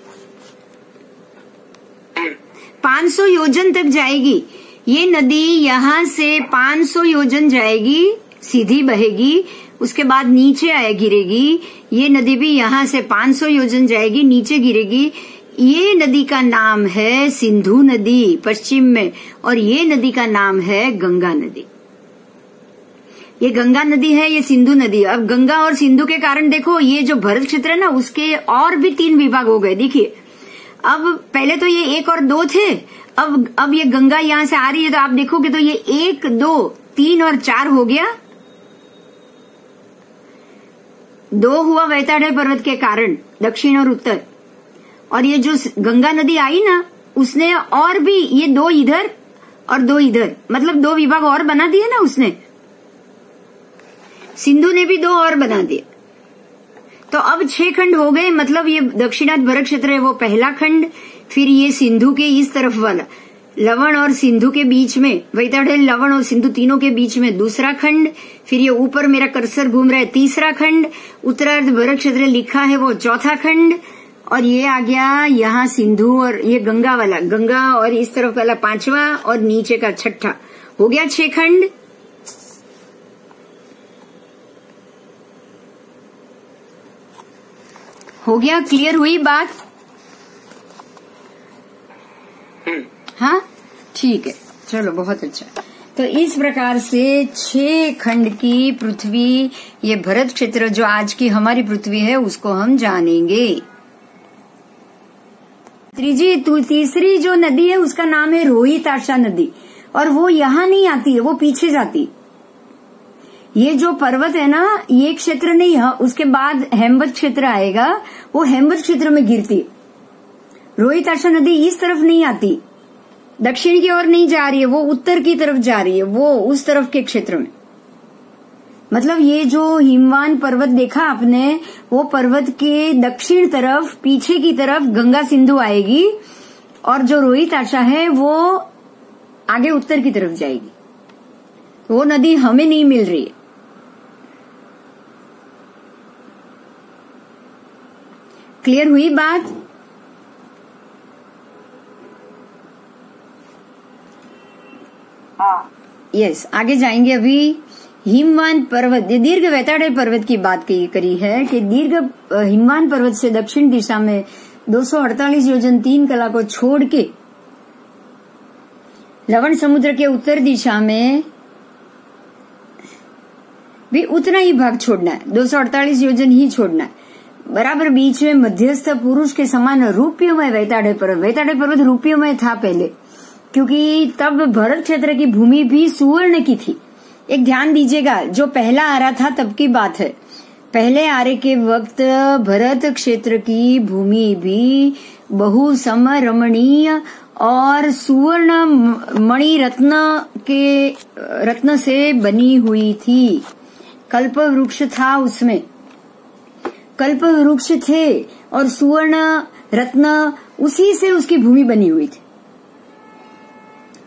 500 योजन तक जाएगी ये नदी, यहां से 500 योजन जाएगी, सीधी बहेगी, उसके बाद नीचे आए गिरेगी। ये नदी भी यहां से 500 योजन जाएगी, नीचे गिरेगी। ये नदी का नाम है सिंधु नदी पश्चिम में, और ये नदी का नाम है गंगा नदी। ये गंगा नदी है, ये सिंधु नदी। अब गंगा और सिंधु के कारण देखो ये जो भरत क्षेत्र है ना, उसके और भी 3 विभाग हो गए। देखिए अब पहले तो ये 1 और 2 थे, अब ये गंगा यहां से आ रही है, तो आप देखोगे तो ये 1, 2, 3 और 4 हो गया। 2 हुआ वैताड़े पर्वत के कारण, दक्षिण और उत्तर। और ये जो गंगा नदी आई ना, उसने और भी ये 2 इधर और 2 इधर, मतलब 2 विभाग और बना दिए ना उसने। सिंधु ने भी 2 और बना दिए, तो अब 6 खंड हो गए। मतलब ये दक्षिणार्ध भरत क्षेत्र है वो पहला खंड, फिर ये सिंधु के इस तरफ वाला, लवण और सिंधु के बीच में, वैतरणी, लवण और सिंधु तीनों के बीच में दूसरा खंड, फिर ये ऊपर मेरा कर्सर घूम रहा है तीसरा खंड, उत्तरार्ध भरत क्षेत्र लिखा है वो चौथा खंड, और ये आ गया यहाँ सिंधु और ये गंगा वाला, गंगा और इस तरफ वाला 5वां और नीचे का 6ठा, हो गया 6 खंड। हो गया, क्लियर हुई बात? हाँ ठीक है, चलो बहुत अच्छा। तो इस प्रकार से 6 खंड की पृथ्वी, ये भरत क्षेत्र जो आज की हमारी पृथ्वी है उसको हम जानेंगे। तीसरी जो नदी है उसका नाम है रोहिताशा नदी, और वो यहाँ नहीं आती है, वो पीछे जाती। ये जो पर्वत है ना, ये क्षेत्र नहीं है, उसके बाद हेमवत क्षेत्र आएगा, वो हेमवत क्षेत्र में गिरती। रोहिताशा नदी इस तरफ नहीं आती, दक्षिण की ओर नहीं जा रही है, वो उत्तर की तरफ जा रही है, वो उस तरफ के क्षेत्र में। मतलब ये जो हिमवान पर्वत देखा आपने, वो पर्वत के दक्षिण तरफ, पीछे की तरफ गंगा सिंधु आएगी, और जो रोहिताशा है वो आगे उत्तर की तरफ जाएगी। वो नदी हमें नहीं मिल रही है। क्लियर हुई बात? हाँ। यस, आगे जाएंगे। अभी हिमवान पर्वत, दीर्घ वैताड़े पर्वत की बात करी है कि दीर्घ हिमवान पर्वत से दक्षिण दिशा में 248 योजन 3 कला को छोड़ के लवण समुद्र के उत्तर दिशा में भी उतना ही भाग छोड़ना है, 248 योजन ही छोड़ना है। बराबर बीच में मध्यस्थ पुरुष के समान रूपयोमय वैताड़े पर्वत रूपयोमय था पहले, क्योंकि तब भरत क्षेत्र की भूमि भी सुवर्ण की थी। एक ध्यान दीजिएगा, जो पहला आरा था तब की बात है। पहले आरे के वक्त भरत क्षेत्र की भूमि भी बहु समरमणीय और सुवर्ण मणि रत्न से बनी हुई थी। कल्प वृक्ष था उसमें, कल्प वृक्ष थे और सुवर्ण रत्न, उसी से उसकी भूमि बनी हुई थी।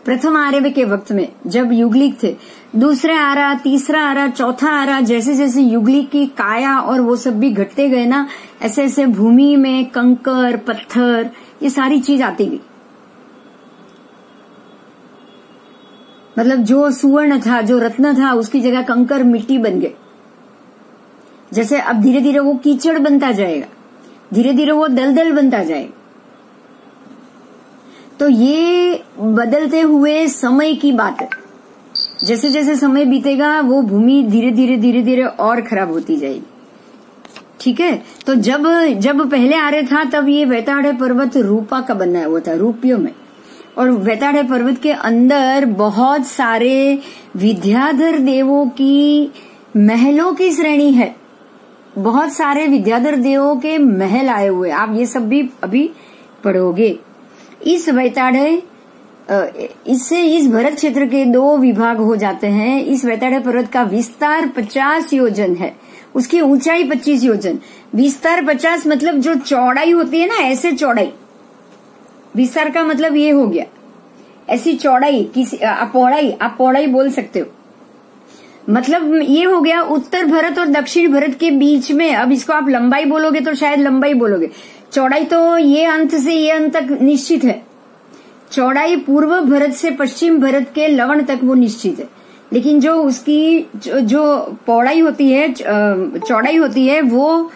प्रथम आर्य के वक्त में जब युगलिक थे, दूसरा आरा, तीसरा आरा, चौथा आरा, जैसे जैसे युगलिक की काया और वो सब भी घटते गए ना, ऐसे ऐसे भूमि में कंकर, पत्थर, ये सारी चीज आती गई। मतलब जो सुवर्ण था, जो रत्न था, उसकी जगह कंकर, मिट्टी बन गए। जैसे अब धीरे धीरे वो कीचड़ बनता जाएगा, धीरे धीरे वो दलदल बनता जाएगा। तो ये बदलते हुए समय की बात है। जैसे जैसे समय बीतेगा वो भूमि धीरे धीरे और खराब होती जाएगी। ठीक है, तो जब पहले आर्य था तब ये वैताड़े पर्वत रूपा का बना हुआ था, रूपियों में। और वैताड़े पर्वत के अंदर बहुत सारे विद्याधर देवों की महलों की श्रेणी है। बहुत सारे विद्याधर देवों के महल आए हुए, आप ये सब भी अभी पढ़ोगे। इस वैताड़े इससे इस भरत क्षेत्र के 2 विभाग हो जाते हैं। इस वैताड़े पर्वत का विस्तार 50 योजन है, उसकी ऊंचाई 25 योजन। विस्तार 50 मतलब जो चौड़ाई होती है ना, ऐसे चौड़ाई, विस्तार का मतलब ये हो गया ऐसी चौड़ाई, आप पौड़ाई बोल सकते हो। मतलब ये हो गया उत्तर भरत और दक्षिण भरत के बीच में। अब इसको आप लंबाई बोलोगे तो शायद लंबाई बोलोगे, चौड़ाई तो ये अंत से ये अंत तक निश्चित है। चौड़ाई पूर्व भरत से पश्चिम भरत के लवण तक वो निश्चित है, लेकिन जो उसकी जो पौड़ाई होती है, चौड़ाई होती है, वो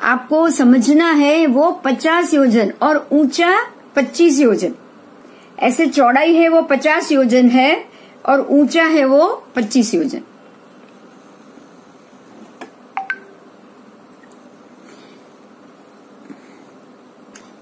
आपको समझना है। वो 50 योजन और ऊंचा 25 योजन। ऐसे चौड़ाई है वो 50 योजन है और ऊंचा है वो 25 योजन।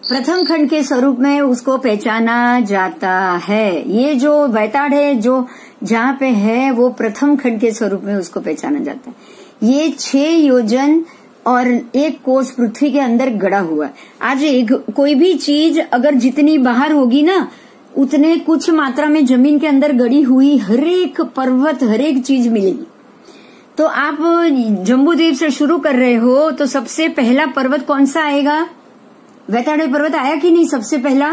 प्रथम खंड के स्वरूप में उसको पहचाना जाता है। ये जो वैताड़ है जो जहाँ पे है वो प्रथम खंड के स्वरूप में उसको पहचाना जाता है। ये 6 योजन और 1 कोस पृथ्वी के अंदर गड़ा हुआ है। आज कोई भी चीज अगर जितनी बाहर होगी ना, उतने कुछ मात्रा में जमीन के अंदर गड़ी हुई हरेक पर्वत, हरेक चीज मिलेगी। तो आप जम्बू द्वीप से शुरू कर रहे हो तो सबसे पहला पर्वत कौन सा आएगा? वैताड़े पर्वत आया कि नहीं सबसे पहला?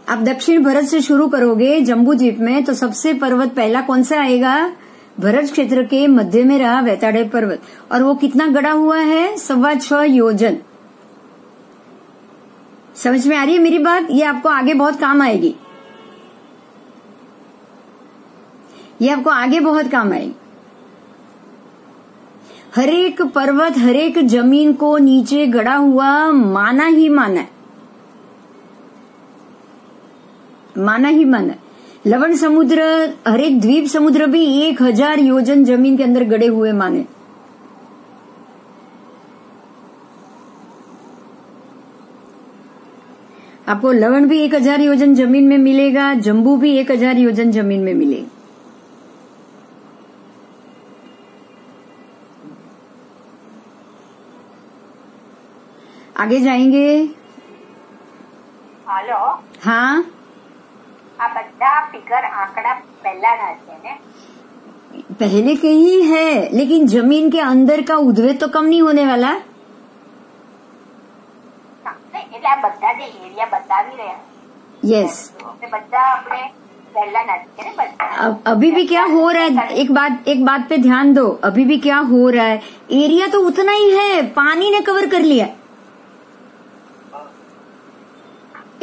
आप दक्षिण भरत से शुरू करोगे जम्बू द्वीप में तो सबसे पर्वत पहला कौन सा आएगा? भरत क्षेत्र के मध्य में रहा वैताड़े पर्वत। और वो कितना गड़ा हुआ है? 6.25 योजन। समझ में आ रही है मेरी बात? ये आपको आगे बहुत काम आएगी, ये आपको आगे बहुत काम आएगी। हरेक पर्वत, हरेक जमीन को नीचे गड़ा हुआ माना ही माना है, माना ही माना है। लवण समुद्र, हरेक द्वीप समुद्र भी 1000 योजन जमीन के अंदर गड़े हुए माने। आपको लवण भी 1000 योजन जमीन में मिलेगा, जम्बू भी 1000 योजन जमीन में मिलेगा। आगे जाएंगे। हेलो, हाँ, આ બધા ફિગર આંકડા પહેલાના છે ને? पहले के ही है, लेकिन जमीन के अंदर का उद्वेग तो कम नहीं होने वाला। એટલે આ બધા જે એરિયા બતાવી રહ્યા यस, છે બધા આપણે પહેલાના છે ને બધા? अभी भी क्या हो रहा है, एक बात पे ध्यान दो। अभी भी क्या हो रहा है, एरिया तो उतना ही है, पानी ने कवर कर लिया।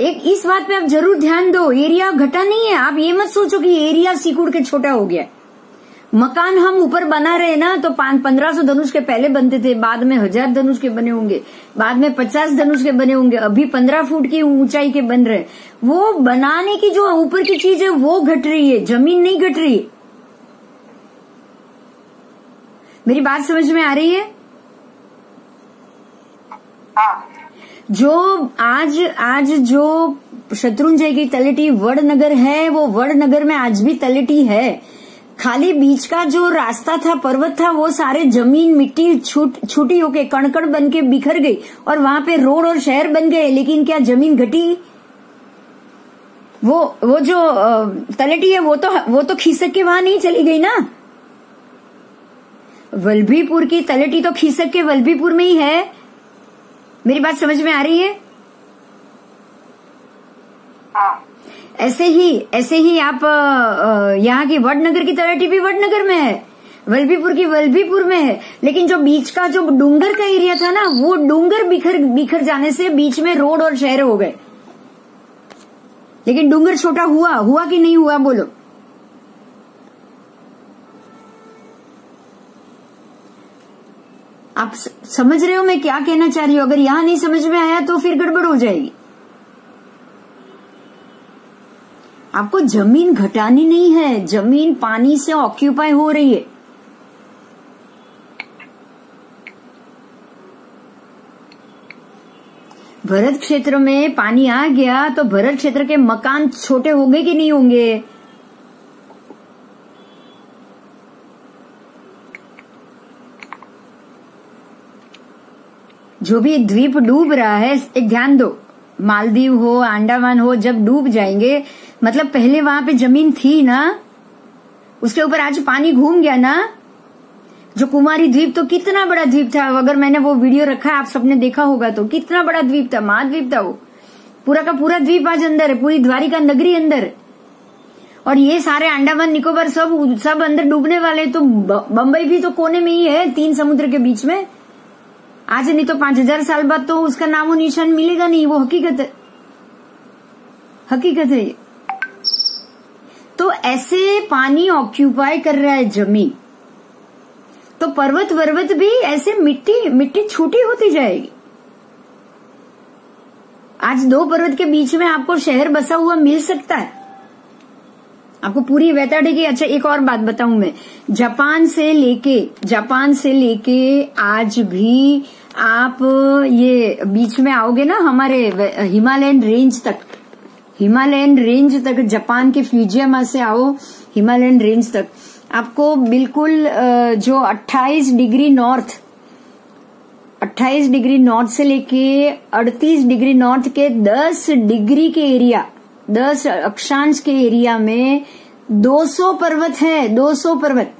एक इस बात पे आप जरूर ध्यान दो, एरिया घटा नहीं है। आप ये मत सोचो कि एरिया सिकुड़ के छोटा हो गया। मकान हम ऊपर बना रहे ना तो 1500 धनुष के पहले बनते थे, बाद में 1000 धनुष के बने होंगे, बाद में 50 धनुष के बने होंगे, अभी 15 फुट की ऊंचाई के बन रहे। वो बनाने की जो ऊपर की चीज है वो घट रही है, जमीन नहीं घट रही है। मेरी बात समझ में आ रही है? हाँ। जो आज जो शत्रुंजय की तलेटी वडनगर है, वो वडनगर में आज भी तलेटी है। खाली बीच का जो रास्ता था, पर्वत था, वो सारे जमीन मिट्टी छूटी होके कणकण बन के बिखर गई और वहां पे रोड और शहर बन गए। लेकिन क्या जमीन घटी? वो जो तलेटी है वो तो खिसक के वहां नहीं चली गई ना। वल्लभीपुर की तलेटी तो खिसक के वल्लभीपुर में ही है। मेरी बात समझ में आ रही है? हाँ। ऐसे ही आप यहाँ की वडनगर की तलेटी भी वडनगर में है, वल्लभीपुर की वल्लभीपुर में है। लेकिन जो बीच का जो डूंगर का एरिया था ना, वो डूंगर बिखर जाने से बीच में रोड और शहर हो गए। लेकिन डूंगर छोटा हुआ कि नहीं हुआ बोलो? आप समझ रहे हो मैं क्या कहना चाह रही हूँ? अगर यहां नहीं समझ में आया तो फिर गड़बड़ हो जाएगी। आपको जमीन घटानी नहीं है, जमीन पानी से ऑक्यूपाई हो रही है। भरत क्षेत्र में पानी आ गया तो भरत क्षेत्र के मकान छोटे होंगे कि नहीं होंगे? जो भी द्वीप डूब रहा है, एक ध्यान दो, मालदीव हो, अंडमान हो, जब डूब जाएंगे, मतलब पहले वहां पे जमीन थी ना, उसके ऊपर आज पानी घूम गया ना। जो कुमारी द्वीप तो कितना बड़ा द्वीप था, अगर मैंने वो वीडियो रखा है, आप सबने देखा होगा, तो कितना बड़ा द्वीप था, महाद्वीप था वो, पूरा का पूरा द्वीप आज अंदर है, पूरी द्वारिका नगरी अंदर है। और ये सारे अंडमान निकोबार सब अंदर डूबने वाले। तो बंबई भी तो कोने में ही है, 3 समुद्र के बीच में। आज नहीं तो 5000 साल बाद तो उसका नामो निशान मिलेगा नहीं, वो हकीकत है, हकीकत है। तो ऐसे पानी ऑक्यूपाई कर रहा है जमीन, तो पर्वत वर्वत भी ऐसे मिट्टी छोटी होती जाएगी। आज 2 पर्वत के बीच में आपको शहर बसा हुआ मिल सकता है, आपको पूरी वैताडे की। अच्छा, एक और बात बताऊं मैं, जापान से लेके आज भी आप ये बीच में आओगे ना, हमारे हिमालयन रेंज तक, जापान के फ्यूजियामा से आओ हिमालयन रेंज तक, आपको बिल्कुल जो 28 डिग्री नॉर्थ से लेके 38 डिग्री नॉर्थ के 10 डिग्री के एरिया, 10 अक्षांश के एरिया में 200 पर्वत है, 200 पर्वत।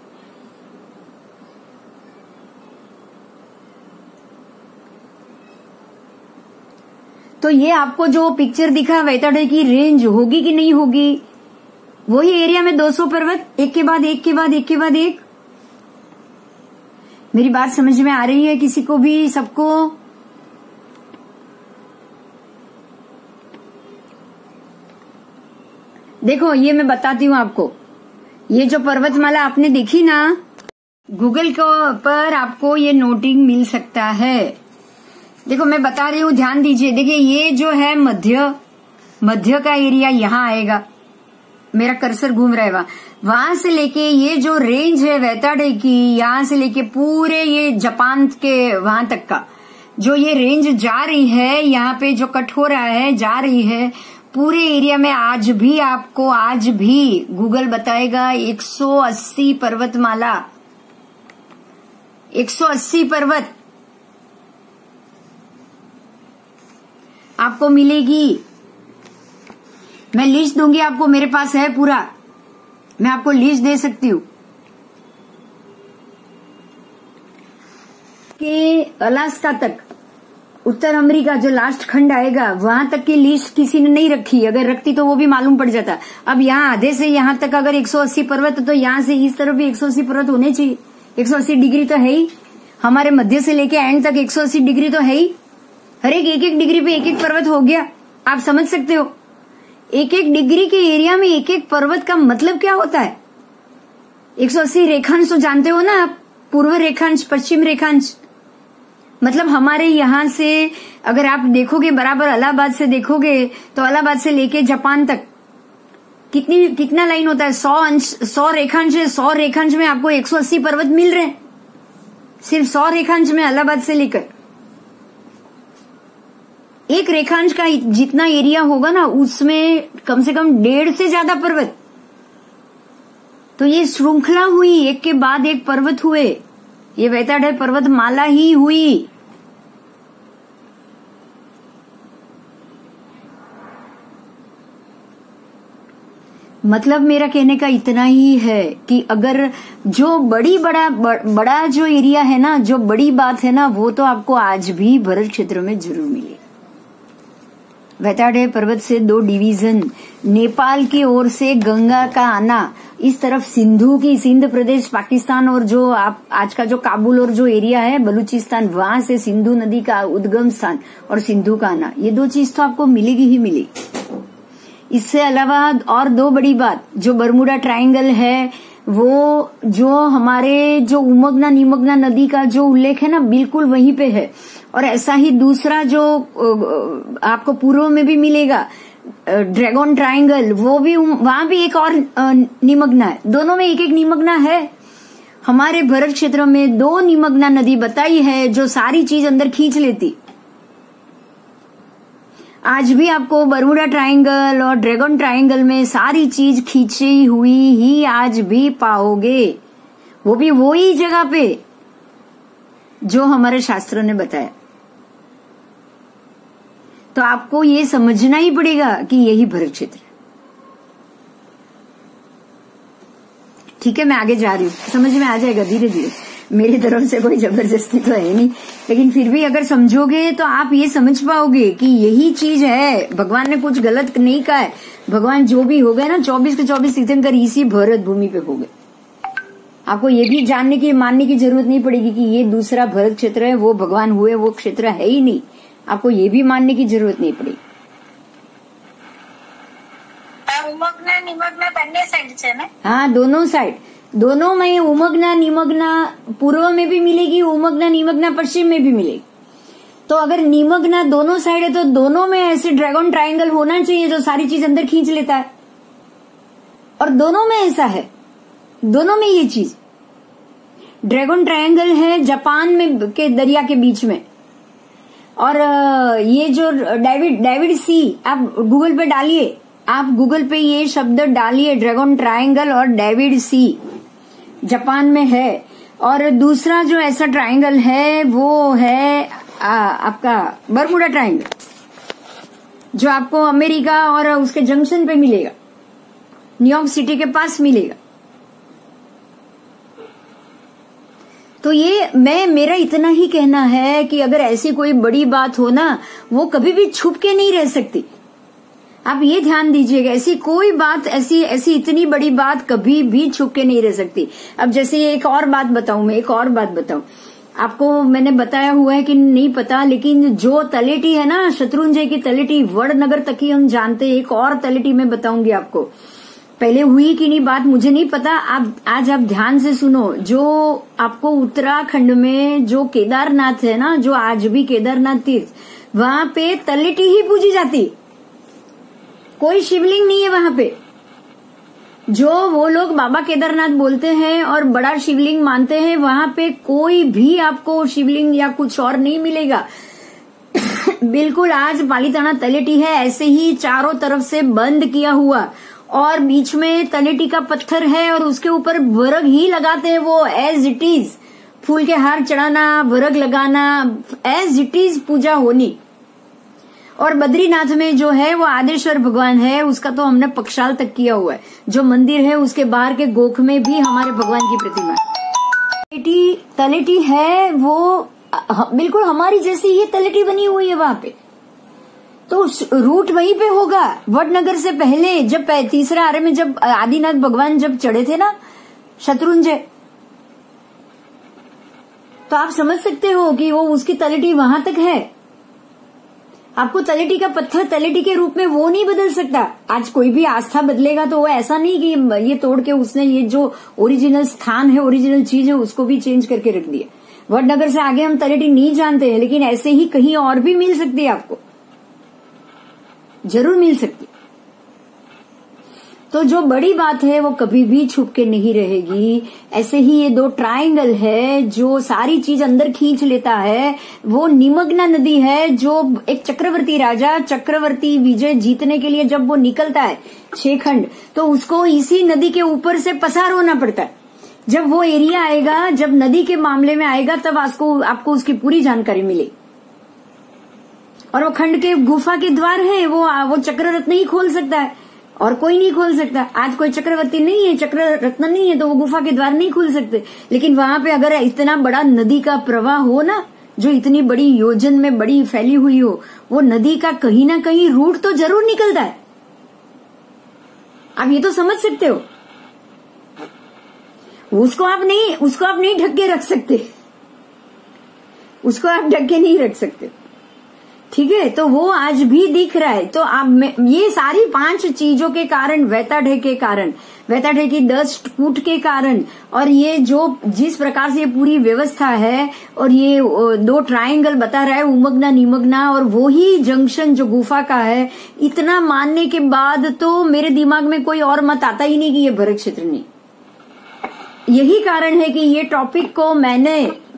तो ये आपको जो पिक्चर दिखा वैताडे की रेंज होगी कि नहीं होगी, वही एरिया में 200 पर्वत, एक के बाद एक। मेरी बात समझ में आ रही है किसी को भी, सबको? देखो, ये मैं बताती हूँ आपको, ये जो पर्वतमाला आपने देखी ना, गूगल पर आपको ये नोटिंग मिल सकता है। देखो मैं बता रही हूँ, ध्यान दीजिए। देखिए, ये जो है मध्य का एरिया यहाँ आएगा, मेरा कर्सर घूम रहा है वहां से लेके ये जो रेंज है वैताडे की, यहाँ से लेके पूरे ये जापान के वहां तक का जो ये रेंज जा रही है, यहाँ पे जो कट हो रहा है, जा रही है पूरे एरिया में। आज भी गूगल बताएगा 180 पर्वतमाला, 180 पर्वत आपको मिलेगी। मैं लिस्ट दूंगी आपको, मेरे पास है पूरा, मैं आपको लिस्ट दे सकती हूँ कि अलास्का तक, उत्तर अमेरिका जो लास्ट खंड आएगा वहां तक की लिस्ट किसी ने नहीं रखी। अगर रखती तो वो भी मालूम पड़ जाता। अब यहाँ आधे से यहाँ तक अगर 180 पर्वत, तो यहाँ से इस तरफ भी 180 पर्वत होने चाहिए। 180 डिग्री तो है ही, हमारे मध्य से लेके एंड तक 180 डिग्री तो है ही। हर एक डिग्री पे एक पर्वत हो गया, आप समझ सकते हो। एक डिग्री के एरिया में एक पर्वत का मतलब क्या होता है। 180 रेखांश तो जानते हो ना आप, पूर्व रेखांश, पश्चिम रेखांश। मतलब हमारे यहाँ से अगर आप देखोगे बराबर इलाहाबाद से देखोगे तो इलाहाबाद से लेके जापान तक कितना लाइन होता है, 100 रेखांश है। 100 रेखांश में आपको 180 पर्वत मिल रहे हैं, सिर्फ 100 रेखांश में इलाहाबाद से लेकर। एक रेखांश का जितना एरिया होगा ना, उसमें कम से कम 1.5 से ज्यादा पर्वत। तो ये श्रृंखला हुई, एक के बाद एक पर्वत हुए, ये वैताडे पर्वतमाला ही हुई। मतलब मेरा कहने का इतना ही है कि अगर जो बड़ा जो एरिया है ना, जो बड़ी बात है ना, वो तो आपको आज भी भरत क्षेत्र में जरूर मिले। वैताडे पर्वत से 2 डिवीजन, नेपाल की ओर से गंगा का आना, इस तरफ सिंध प्रदेश पाकिस्तान, और जो आप आज का जो काबुल और जो एरिया है बलूचिस्तान, वहां से सिंधु नदी का उद्गम स्थान और सिंधु का आना, ये 2 चीज तो आपको मिलेगी ही मिलेगी। इससे अलावा और 2 बड़ी बात, जो बरमुडा ट्रायंगल है, वो जो हमारे जो उमगना निमग्ना नदी का जो उल्लेख है ना, बिल्कुल वहीं पे है। और ऐसा ही दूसरा जो आपको पूर्व में भी मिलेगा, ड्रैगन ट्रायंगल, वो भी वहां भी एक और निमग्ना है। दोनों में एक निमग्ना है। हमारे भरत क्षेत्र में 2 निमग्ना नदी बताई है जो सारी चीज अंदर खींच लेती। आज भी आपको बरमुडा ट्रायंगल और ड्रैगन ट्रायंगल में सारी चीज खींची हुई ही आज भी पाओगे, वो भी वही जगह पे जो हमारे शास्त्रों ने बताया। तो आपको ये समझना ही पड़ेगा कि यही भरत क्षेत्र है। ठीक है, मैं आगे जा रही हूँ, समझ में आ जाएगा धीरे धीरे। मेरी तरफ से कोई जबरदस्ती तो है नहीं, लेकिन फिर भी अगर समझोगे तो आप ये समझ पाओगे कि यही चीज है। भगवान ने कुछ गलत नहीं कहा है। भगवान जो भी हो गए ना 24 के 24 तीर्थंकर इसी भरत भूमि पे हो गए। आपको ये भी जानने की मानने की जरूरत नहीं पड़ेगी कि ये दूसरा भरत क्षेत्र है, वो भगवान हुए वो क्षेत्र है ही नहीं। आपको ये भी मानने की जरूरत नहीं पड़ेगी। उमग्ना निमग्ना બંને साइड છે ને? हाँ, दोनों साइड, दोनों में उमग्ना निमग्ना पूर्व में भी मिलेगी, उमग्ना निमग्ना पश्चिम में भी मिलेगी। तो अगर निमग्ना दोनों साइड है तो दोनों में ऐसे ड्रैगन ट्रायंगल होना चाहिए जो सारी चीज अंदर खींच लेता है, और दोनों में ऐसा है, दोनों में ये चीज ड्रैगन ट्रायंगल है जापान में के दरिया के बीच में। और ये जो डेविड सी, आप गूगल पे डालिए, आप गूगल पे ये शब्द डालिए ड्रैगन ट्रायंगल और डेविड सी, जापान में है। और दूसरा जो ऐसा ट्रायंगल है वो है आपका बरमुडा ट्रायंगल, जो आपको अमेरिका और उसके जंक्शन पे मिलेगा, न्यूयॉर्क सिटी के पास मिलेगा। तो ये मेरा इतना ही कहना है कि अगर ऐसी कोई बड़ी बात हो ना, वो कभी भी छुप के नहीं रह सकती। आप ये ध्यान दीजिएगा, ऐसी कोई बात, ऐसी इतनी बड़ी बात कभी भी छुप के नहीं रह सकती। अब जैसे एक और बात बताऊं, मैं एक और बात बताऊं आपको, मैंने बताया हुआ है कि नहीं पता, लेकिन जो तलेटी है ना, शत्रुंजय की तलेटी वडनगर तक ही हम जानते हैं। एक और तलेटी मैं बताऊंगी आपको, पहले हुई कि नहीं बात मुझे नहीं पता। आज आप ध्यान से सुनो। जो आपको उत्तराखंड में जो केदारनाथ है ना, जो आज भी केदारनाथ तीर्थ, वहां पे तलेटी ही पूजी जाती, कोई शिवलिंग नहीं है वहां पे। जो वो लोग बाबा केदारनाथ बोलते हैं और बड़ा शिवलिंग मानते हैं, वहां पे कोई भी आपको शिवलिंग या कुछ और नहीं मिलेगा। बिल्कुल आज पालीताना तलेटी है, ऐसे ही चारों तरफ से बंद किया हुआ, और बीच में तलेटी का पत्थर है और उसके ऊपर वर्ग ही लगाते हैं वो एज इट इज, फूल के हार चढ़ाना, वर्ग लगाना, एज इट इज पूजा होनी। और बद्रीनाथ में जो है वो आदेश्वर भगवान है, उसका तो हमने पक्षाल तक किया हुआ है। जो मंदिर है उसके बाहर के गोख में भी हमारे भगवान की प्रतिमा तलेटी है, वो बिल्कुल हमारी जैसी ही तलेटी बनी हुई है वहां पे। तो रूट वहीं पे होगा। वडनगर से पहले जब तीसरा आरे में जब आदिनाथ भगवान जब चढ़े थे ना शत्रुंजय, तो आप समझ सकते हो कि वो उसकी तलेटी वहां तक है। आपको तलेटी का पत्थर तलेटी के रूप में वो नहीं बदल सकता। आज कोई भी आस्था बदलेगा तो वो ऐसा नहीं कि ये तोड़ के उसने ये जो ओरिजिनल स्थान है, ओरिजिनल चीज है, उसको भी चेंज करके रख दिया। वडनगर से आगे हम तलेटी नहीं जानते हैं, लेकिन ऐसे ही कहीं और भी मिल सकती है, आपको जरूर मिल सकती। तो जो बड़ी बात है वो कभी भी छुप के नहीं रहेगी। ऐसे ही ये दो ट्रायंगल है जो सारी चीज अंदर खींच लेता है। वो निमग्ना नदी है, जो एक चक्रवर्ती राजा, चक्रवर्ती विजय जीतने के लिए जब वो निकलता है 6 खंड, तो उसको इसी नदी के ऊपर से पसार होना पड़ता है। जब वो एरिया आएगा, जब नदी के मामले में आएगा, तब आपको उसकी पूरी जानकारी मिलेगी। और वो खंड के गुफा के द्वार है, वो चक्र रत्न ही खोल सकता है और कोई नहीं खोल सकता। आज कोई चक्रवर्ती नहीं है, चक्र रत्न नहीं है, तो वो गुफा के द्वार नहीं खोल सकते। लेकिन वहां पे अगर इतना बड़ा नदी का प्रवाह हो ना, जो इतनी बड़ी योजन में बड़ी फैली हुई हो, वो नदी का कहीं ना कहीं रूट तो जरूर निकलता है। आप ये तो समझ सकते हो। उसको आप नहीं ढक के रख सकते, उसको आप ढक के नहीं रख सकते। ठीक है, तो वो आज भी दिख रहा है। तो आप ये सारी 5 चीजों के कारण, वैताढ्य के कारण, वैताढ्य की 10 कूट के कारण, और ये जो जिस प्रकार से ये पूरी व्यवस्था है, और ये 2 ट्रायंगल बता रहा है, उमग्ना निमग्ना, और वो ही जंक्शन जो गुफा का है, इतना मानने के बाद तो मेरे दिमाग में कोई और मत आता ही नहीं कि ये भरत क्षेत्र नहीं। यही कारण है कि ये टॉपिक को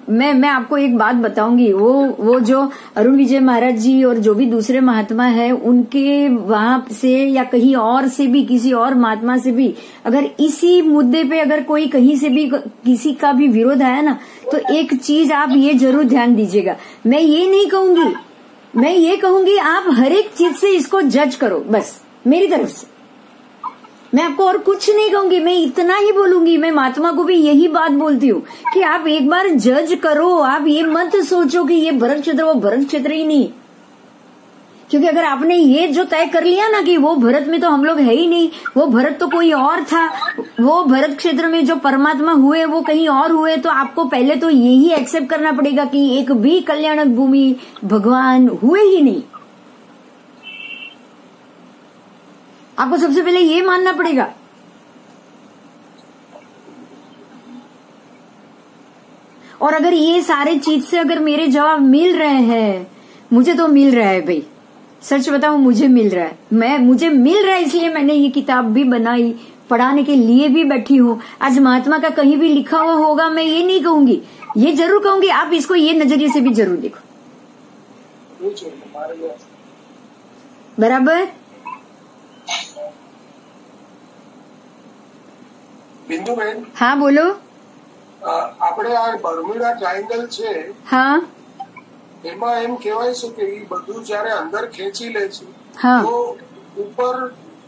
मैं आपको एक बात बताऊंगी। वो जो अरुण विजय महाराज जी और जो भी दूसरे महात्मा है, उनके वहां से या कहीं और से भी, किसी और महात्मा से भी, अगर इसी मुद्दे पे अगर कोई कहीं से भी किसी का भी विरोध आया ना, तो एक चीज आप ये जरूर ध्यान दीजिएगा। मैं ये नहीं कहूंगी मैं ये कहूंगी आप हर एक चीज से इसको जज करो, बस मेरी तरफ से मैं आपको और कुछ नहीं कहूंगी, मैं इतना ही बोलूंगी। मैं महात्मा को भी यही बात बोलती हूँ कि आप एक बार जज करो, आप ये मत सोचो कि ये भरत क्षेत्र वो भरत क्षेत्र ही नहीं, क्योंकि अगर आपने ये जो तय कर लिया ना कि वो भरत में तो हम लोग है ही नहीं, वो भरत तो कोई और था, वो भरत क्षेत्र में जो परमात्मा हुए वो कहीं और हुए, तो आपको पहले तो यही एक्सेप्ट करना पड़ेगा कि एक भी कल्याणक भूमि भगवान हुए ही नहीं। आपको सबसे पहले ये मानना पड़ेगा। और अगर ये सारे चीज से अगर मेरे जवाब मिल रहे हैं, मुझे तो मिल रहा है भाई, सच बताऊं मुझे मिल रहा है, मुझे मिल रहा है, इसलिए मैंने ये किताब भी बनाई, पढ़ाने के लिए भी बैठी हूँ। आज महात्मा का कहीं भी लिखा हुआ होगा, मैं ये नहीं कहूंगी, ये जरूर कहूंगी आप इसको ये नजरिए से भी जरूर देखो। बराबर। બિંદુબેન, हाँ बोलो। આપણે આ બર્મ્યુડા ટ્રાયંગલ છે, हाँ એમાં એમ કહેવાય છે કે એ બધું જયારે અંદર ખેંચી લે છે हाँ તો ઉપર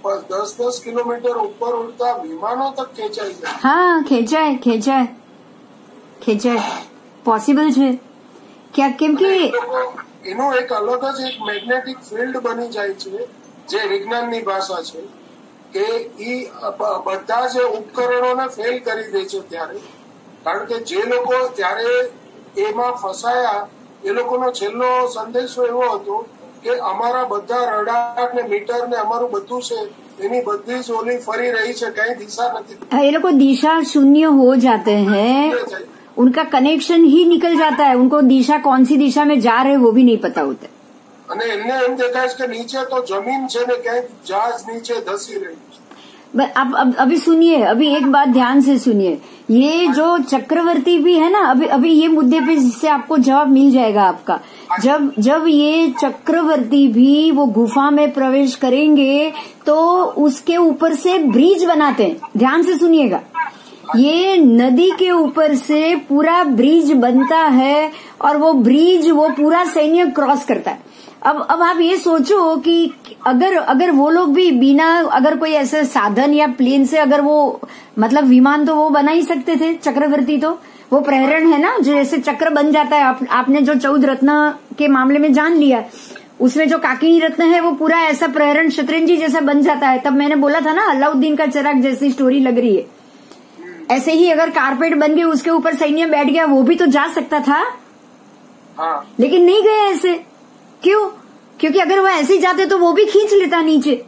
10-10 કિલોમીટર ઉપર ઉડતા વિમાનો તક ખેંચાઈ જાય। हाँ ખેંચાય પોસિબલ છે क्या, કેમ કે એનો એક અલગ જ એક મેગ્નેટિક ફિલ્ડ બની જાય છે, જે વિજ્ઞાનની ભાષા છે કે ઈ બધા જ ઉપકરણોને ફેલ કરી દે છે ત્યારે, કારણ કે જે લોકો ત્યારે એમાં ફસાયા એ લોકોનો છેલ્લો સંદેશો એવો હતો કે અમારા બધા રડાર ને મીટર ને અમારું બધું છે એની બધી જ ઓલી ફરી રહી છે, કઈ દિશા નથી। ये लोग दिशा शून्य हो जाते हैं, उनका कनेक्शन ही निकल जाता है, उनको दिशा कौन सी दिशा में जा रहे वो भी नहीं पता होता। અને એમને એમ દેખાય છે કે નીચે તો જમીન છે ને ક્યાંક જહાજ નીચે ધસી રહી છે। अब अभी सुनिए, अभी एक बात ध्यान से सुनिए, ये जो चक्रवर्ती भी है ना, अभी ये मुद्दे पे जिससे आपको जवाब मिल जाएगा आपका। जब ये चक्रवर्ती भी वो गुफा में प्रवेश करेंगे तो उसके ऊपर से ब्रिज बनाते हैं, ध्यान से सुनिएगा, ये नदी के ऊपर से पूरा ब्रिज बनता है और वो ब्रिज वो पूरा सैन्य क्रॉस करता है। अब आप ये सोचो कि अगर वो लोग भी बिना अगर कोई ऐसे साधन या प्लेन से अगर वो मतलब विमान तो वो बना ही सकते थे, चक्रवर्ती तो वो प्रहरण है ना जो जैसे चक्र बन जाता है। आपने जो 14 रत्न के मामले में जान लिया, उसमें जो काकिनी रत्न है वो पूरा ऐसा प्रहरण शतरंजी जैसा बन जाता है। तब मैंने बोला था ना अलाउद्दीन का चिराग जैसी स्टोरी लग रही है, ऐसे ही अगर कारपेट बन गए उसके ऊपर सैन्य बैठ गया वो भी तो जा सकता था। हाँ। लेकिन नहीं गए ऐसे, क्यों? क्योंकि अगर वो ऐसे ही जाते तो वो भी खींच लेता नीचे।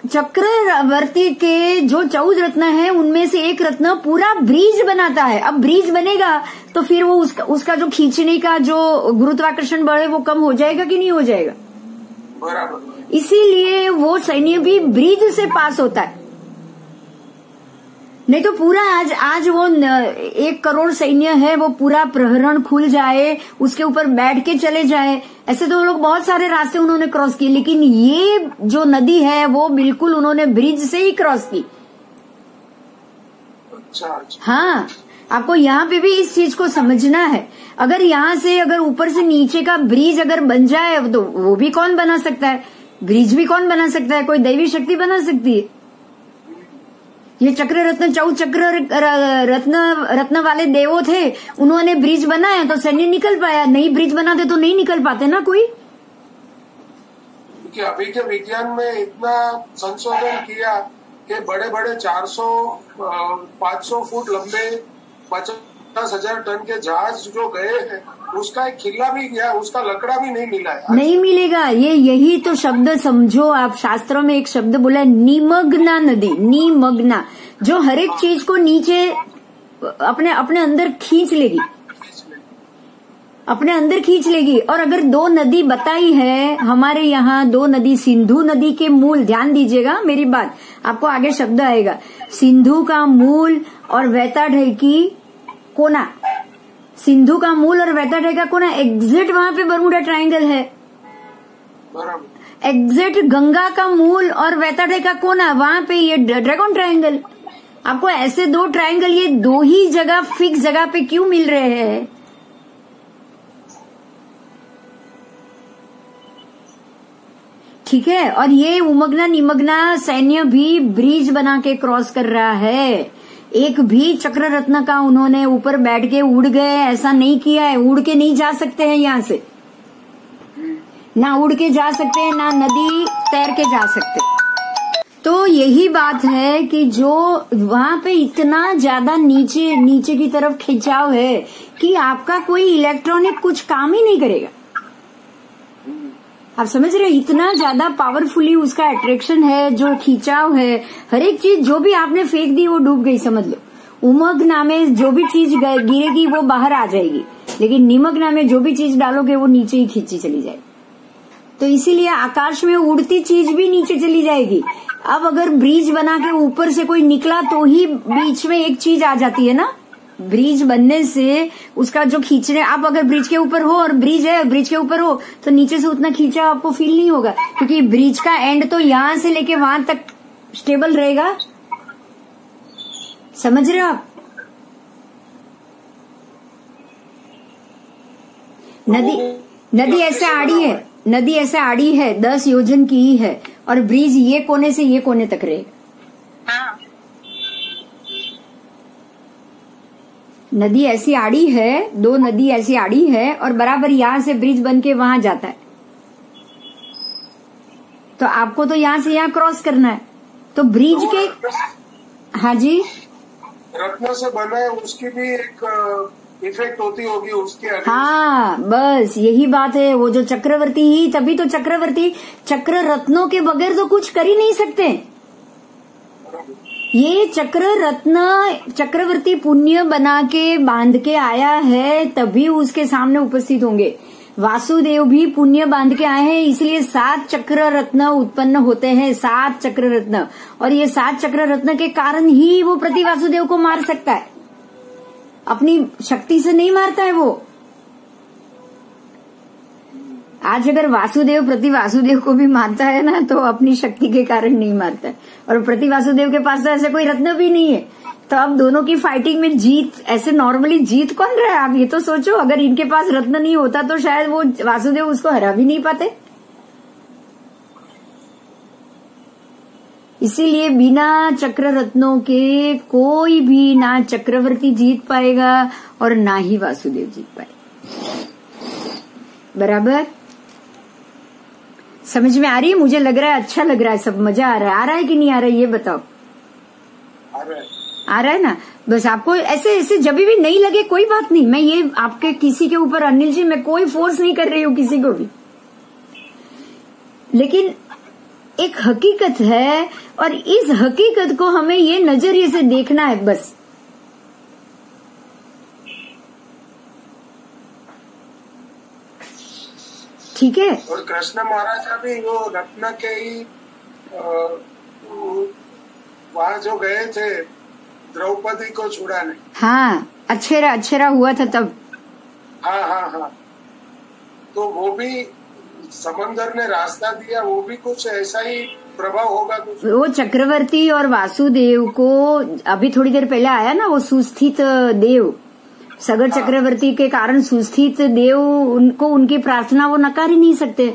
चक्रवर्ती के जो 14 रत्न है उनमें से एक रत्न पूरा ब्रिज बनाता है। अब ब्रिज बनेगा तो फिर वो उसका जो खींचने का जो गुरुत्वाकर्षण बल है वो कम हो जाएगा कि नहीं हो जाएगा? बराबर। इसीलिए वो सैन्य भी ब्रिज से पास होता है, नहीं तो पूरा आज वो 1 करोड़ सैन्य है वो पूरा प्रहरण खुल जाए उसके ऊपर बैठ के चले जाए, ऐसे तो लोग बहुत सारे रास्ते उन्होंने क्रॉस किए, लेकिन ये जो नदी है वो बिल्कुल उन्होंने ब्रिज से ही क्रॉस की। अच्छा। हाँ, आपको यहाँ पे भी इस चीज को समझना है। अगर यहाँ से अगर ऊपर से नीचे का ब्रिज अगर बन जाए तो वो भी कौन बना सकता है? ब्रिज भी कौन बना सकता है? कोई दैवी शक्ति बना सकती है। ये चक्र रत्न 14 चक्र रत्न वाले देवो थे, उन्होंने ब्रिज बनाया तो सैन्य निकल पाया, नहीं ब्रिज बनाते तो नहीं निकल पाते ना कोई। कि अभी के विज्ञान में इतना संशोधन किया कि बड़े बड़े 400-500 फुट लंबे 50,000 टन के जहाज जो गए हैं उसका एक खिल्ला भी गया, उसका लकड़ा भी नहीं मिला है। नहीं मिलेगा। यही तो शब्द समझो आप, शास्त्रों में एक शब्द बोला निमग्ना नदी, निमग्ना, जो हर एक चीज को नीचे अपने अंदर खींच लेगी, अपने अंदर खींच लेगी। और अगर 2 नदी बताई है हमारे यहाँ, 2 नदी, सिंधु नदी के मूल, ध्यान दीजिएगा मेरी बात, आपको आगे शब्द आएगा, सिंधु का मूल और वैताढय की कोना, सिंधु का मूल और वैताढय का कोना, एग्जैक्ट वहां पे बर्मुडा ट्रायंगल है। एग्जैक्ट गंगा का मूल और वैताढय का कोना, वहां पे ये ड्रैगन ट्रायंगल। आपको ऐसे 2 ट्रायंगल ये 2 ही जगह फिक्स जगह पे क्यों मिल रहे हैं? ठीक है। और ये उमगना निमग्ना सैन्य भी ब्रिज बना के क्रॉस कर रहा है। एक भी चक्र रत्न का उन्होंने ऊपर बैठ के उड़ गए ऐसा नहीं किया है। उड़ के नहीं जा सकते हैं यहाँ से, ना उड़ के जा सकते हैं, ना नदी तैर के जा सकते। तो यही बात है कि जो वहां पे इतना ज्यादा नीचे की तरफ खिंचाव है कि आपका कोई इलेक्ट्रॉनिक कुछ काम ही नहीं करेगा। आप समझ रहे हैं, इतना ज्यादा पावरफुली उसका अट्रैक्शन है, जो खिंचाव है, हर एक चीज जो भी आपने फेंक दी वो डूब गई समझ लो। उमग्ना में जो भी चीज गिरेगी वो बाहर आ जाएगी, लेकिन निमग्ना में जो भी चीज डालोगे वो नीचे ही खींची चली जाएगी। तो इसीलिए आकाश में उड़ती चीज भी नीचे चली जाएगी। अब अगर ब्रिज बना के ऊपर से कोई निकला तो ही बीच में एक चीज आ जाती है ना। ब्रिज बनने से उसका जो खींचने, आप अगर ब्रिज के ऊपर हो और ब्रिज है, ब्रिज के ऊपर हो तो नीचे से उतना खींचा आपको फील नहीं होगा, क्योंकि ब्रिज का एंड तो यहां से लेके वहां तक स्टेबल रहेगा। समझ रहे हो आप? नदी ऐसे आड़ी है, नदी ऐसे आड़ी है, 10 योजन की ही है, और ब्रिज ये कोने से ये कोने तक रहेगा। हाँ। नदी ऐसी आड़ी है, 2 नदी ऐसी आड़ी है, और बराबर यहां से ब्रिज बन के वहां जाता है। तो आपको तो यहां से यहां क्रॉस करना है। तो ब्रिज के, हाँ जी, रत्न से बना है, उसकी भी एक इफेक्ट होती होगी उसके। हाँ, बस यही बात है। वो जो चक्रवर्ती ही, तभी तो चक्रवर्ती चक्र रत्नों के बगैर तो कुछ कर ही नहीं सकते। ये चक्र रत्न चक्रवर्ती पुण्य बना के बांध के आया है, तभी उसके सामने उपस्थित होंगे। वासुदेव भी पुण्य बांध के आए हैं, इसलिए 7 चक्र रत्न उत्पन्न होते हैं, 7 चक्र रत्न। और ये 7 चक्र रत्न के कारण ही वो प्रति वासुदेव को मार सकता है, अपनी शक्ति से नहीं मारता है वो। आज अगर वासुदेव प्रति वासुदेव को भी मारता है ना, तो अपनी शक्ति के कारण नहीं मारता है। और प्रति वासुदेव के पास तो ऐसे कोई रत्न भी नहीं है। तो अब दोनों की फाइटिंग में जीत, ऐसे नॉर्मली जीत कौन रहा है? आप ये तो सोचो, अगर इनके पास रत्न नहीं होता तो शायद वो वासुदेव उसको हरा भी नहीं पाते। इसीलिए बिना चक्र रत्नों के कोई भी, ना चक्रवर्ती जीत पाएगा और ना ही वासुदेव जीत पाएगा। बराबर समझ में आ रही है? मुझे लग रहा है अच्छा लग रहा है, सब मजा आ रहा है कि नहीं आ रहा है, ये बताओ। आ रहा है ना? बस आपको ऐसे ऐसे जब भी नहीं लगे कोई बात नहीं, मैं ये आपके किसी के ऊपर, अनिल जी, मैं कोई फोर्स नहीं कर रही हूँ किसी को भी, लेकिन एक हकीकत है और इस हकीकत को हमें ये नजरिए से देखना है बस। ठीक है। और कृष्ण महाराजा भी वो रत्न के ही वहां जो गए थे द्रौपदी को छुड़ाने। हाँ, अच्छेरा हुआ था तब। हाँ हाँ हाँ, तो वो भी समंदर ने रास्ता दिया, वो भी कुछ ऐसा ही प्रभाव होगा कुछ। वो चक्रवर्ती और वासुदेव को अभी थोड़ी देर पहले आया ना, वो सुस्थित देव, सगर चक्रवर्ती के कारण सुस्थित देव, उनको उनकी प्रार्थना वो नकार ही नहीं सकते।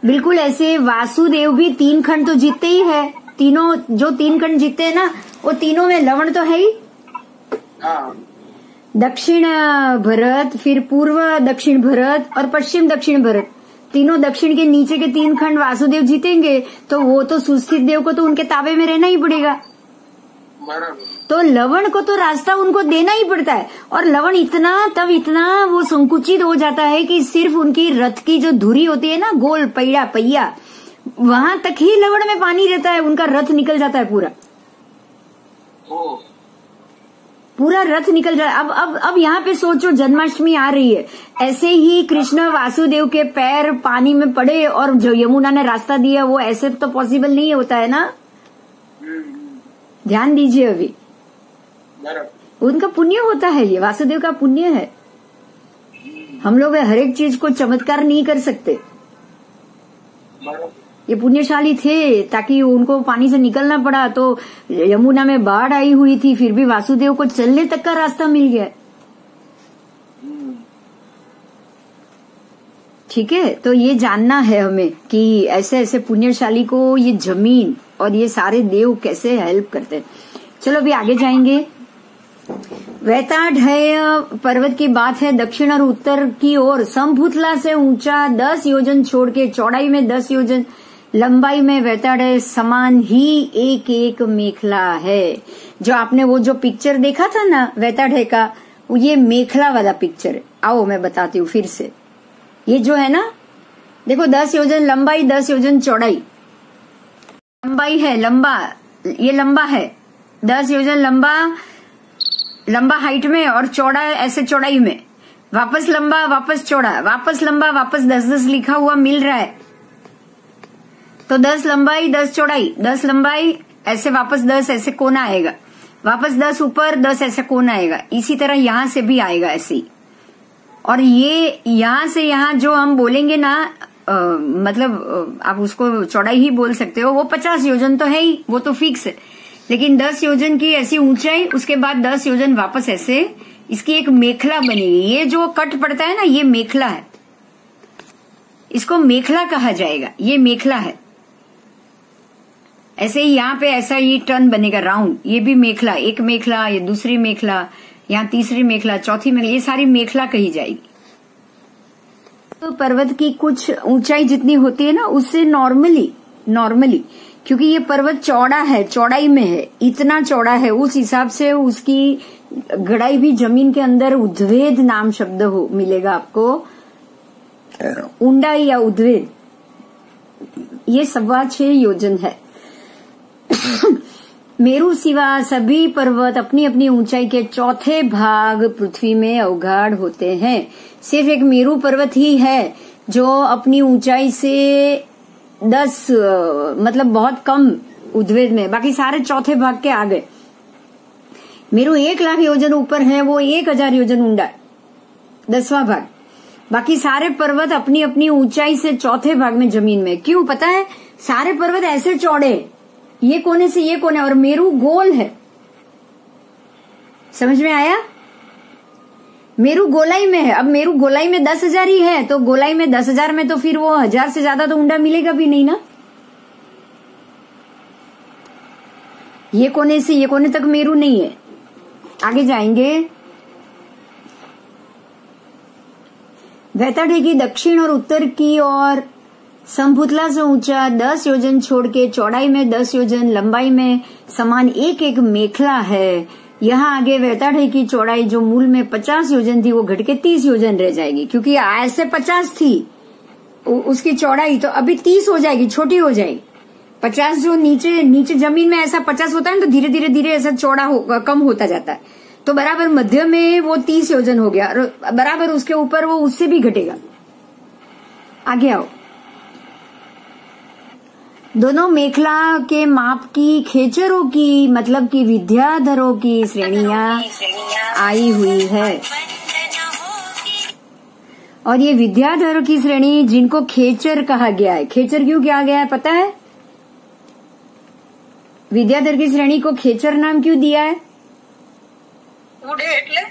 बिल्कुल ऐसे वासुदेव भी 3 खंड तो जीतते ही है। तीनों जो 3 खंड जीतते हैं ना, वो तीनों में लवण तो है ही। दक्षिण भरत, फिर पूर्व दक्षिण भरत और पश्चिम दक्षिण भरत, तीनों दक्षिण के नीचे के 3 खंड वासुदेव जीतेंगे, तो वो तो सुस्थित देव को तो उनके ताबे में रहना ही पड़ेगा। तो लवण को तो रास्ता उनको देना ही पड़ता है। और लवण इतना वो संकुचित हो जाता है कि सिर्फ उनकी रथ की जो धुरी होती है ना, गोल पहिया, वहां तक ही लवण में पानी रहता है, उनका रथ निकल जाता है पूरा रथ निकल जाए। अब यहाँ पे सोचो, जन्माष्टमी आ रही है, ऐसे ही कृष्ण वासुदेव के पैर पानी में पड़े और जो यमुना ने रास्ता दिया, वो ऐसे तो पॉसिबल नहीं होता है ना। ध्यान दीजिए, अभी उनका पुण्य होता है, ये वासुदेव का पुण्य है। हम लोग हर एक चीज को चमत्कार नहीं कर सकते। ये पुण्यशाली थे, ताकि उनको पानी से निकलना पड़ा, तो यमुना में बाढ़ आई हुई थी, फिर भी वासुदेव को चलने तक का रास्ता मिल गया। ठीक ठीक है, तो ये जानना है हमें कि ऐसे ऐसे पुण्यशाली को ये जमीन और ये सारे देव कैसे हेल्प करते हैं। चलो अभी आगे जाएंगे। वैताढ्य पर्वत की बात है। दक्षिण और उत्तर की ओर समभूतला से ऊंचा 10 योजन छोड़ के चौड़ाई में 10 योजन लंबाई में वैताढ्य समान ही एक एक मेखला है। जो आपने वो जो पिक्चर देखा था ना वैताढ्य का, ये मेखला वाला पिक्चर है। आओ मैं बताती हूँ फिर से। ये जो है ना, देखो 10 योजन लंबाई 10 योजन चौड़ाई, लंबाई है लंबा, ये लंबा है 10 योजन लंबा हाइट में और चौड़ा ऐसे चौड़ाई में, वापस लंबा वापस चौड़ा वापस लंबा वापस 10-10 लिखा हुआ मिल रहा है। तो 10 लंबाई 10 चौड़ाई, 10 लंबाई ऐसे वापस 10 ऐसे कोना आएगा, वापस 10 ऊपर 10 ऐसे कोना आएगा। इसी तरह यहां से भी आएगा ऐसे ही। और ये यहां से यहां जो हम बोलेंगे ना, मतलब आप उसको चौड़ाई ही बोल सकते हो, वो 50 योजन तो है ही, वो तो फिक्स है। लेकिन 10 योजन की ऐसी ऊंचाई, उसके बाद 10 योजन वापस ऐसे, इसकी एक मेखला बनेगी। ये जो कट पड़ता है ना, ये मेखला है, इसको मेखला कहा जाएगा। ये मेखला है। ऐसे ही यहाँ पे ऐसा ये टर्न बनेगा राउंड, ये भी मेखला, एक मेखला, ये दूसरी मेखला, यहाँ तीसरी मेखला, चौथी मेखला, ये सारी मेखला कही जाएगी। तो पर्वत की कुछ ऊंचाई जितनी होती है ना, उससे नॉर्मली क्योंकि ये पर्वत चौड़ा है, चौड़ाई में है, इतना चौड़ा है, उस हिसाब से उसकी गहराई भी जमीन के अंदर उद्वेद नाम शब्द मिलेगा आपको, ऊंडाई या उद्वेद, ये 6.25 योजन है। मेरु सिवा सभी पर्वत अपनी अपनी ऊंचाई के चौथे भाग पृथ्वी में अवगाढ़ होते हैं। सिर्फ एक मेरु पर्वत ही है जो अपनी ऊंचाई से 10 मतलब बहुत कम उद्वेद में, बाकी सारे चौथे भाग के आ गए। मेरु 1,00,000 योजन ऊपर है, वो 1,000 योजन ऊंडा है, 10वां भाग। बाकी सारे पर्वत अपनी अपनी ऊंचाई से चौथे भाग में जमीन में। क्यों पता है? सारे पर्वत ऐसे चौड़े, ये कोने से ये कोने, और मेरु गोल है। समझ में आया? मेरु गोलाई में है। अब मेरु गोलाई में 10,000 ही है, तो गोलाई में 10,000 में तो फिर वो 1000 से ज्यादा तो ऊंडा मिलेगा भी नहीं ना। ये कोने से ये कोने तक मेरु नहीं है। आगे जाएंगे। वैताढ्य की दक्षिण और उत्तर की ओर समभूतला से ऊंचा 10 योजन छोड़ के चौड़ाई में 10 योजन लंबाई में समान एक एक मेखला है। यहाँ आगे वैताढ्य की चौड़ाई जो मूल में 50 योजन थी, वो घट के 30 योजन रह जाएगी, क्योंकि ऐसे 50 थी उसकी चौड़ाई, तो अभी 30 हो जाएगी, छोटी हो जाएगी। 50 जो नीचे जमीन में ऐसा 50 होता है ना, तो धीरे धीरे धीरे ऐसा चौड़ा कम होता जाता है। तो बराबर मध्य में वो 30 योजन हो गया, और बराबर उसके ऊपर वो उससे भी घटेगा। आगे आओ। दोनों मेखला के माप की खेचरों की, मतलब की विद्याधरों की श्रेणियां आई हुई है। और ये विद्याधरों की श्रेणी जिनको खेचर कहा गया है। खेचर क्यों कहा गया है पता है? विद्याधर की श्रेणी को खेचर नाम क्यों दिया है?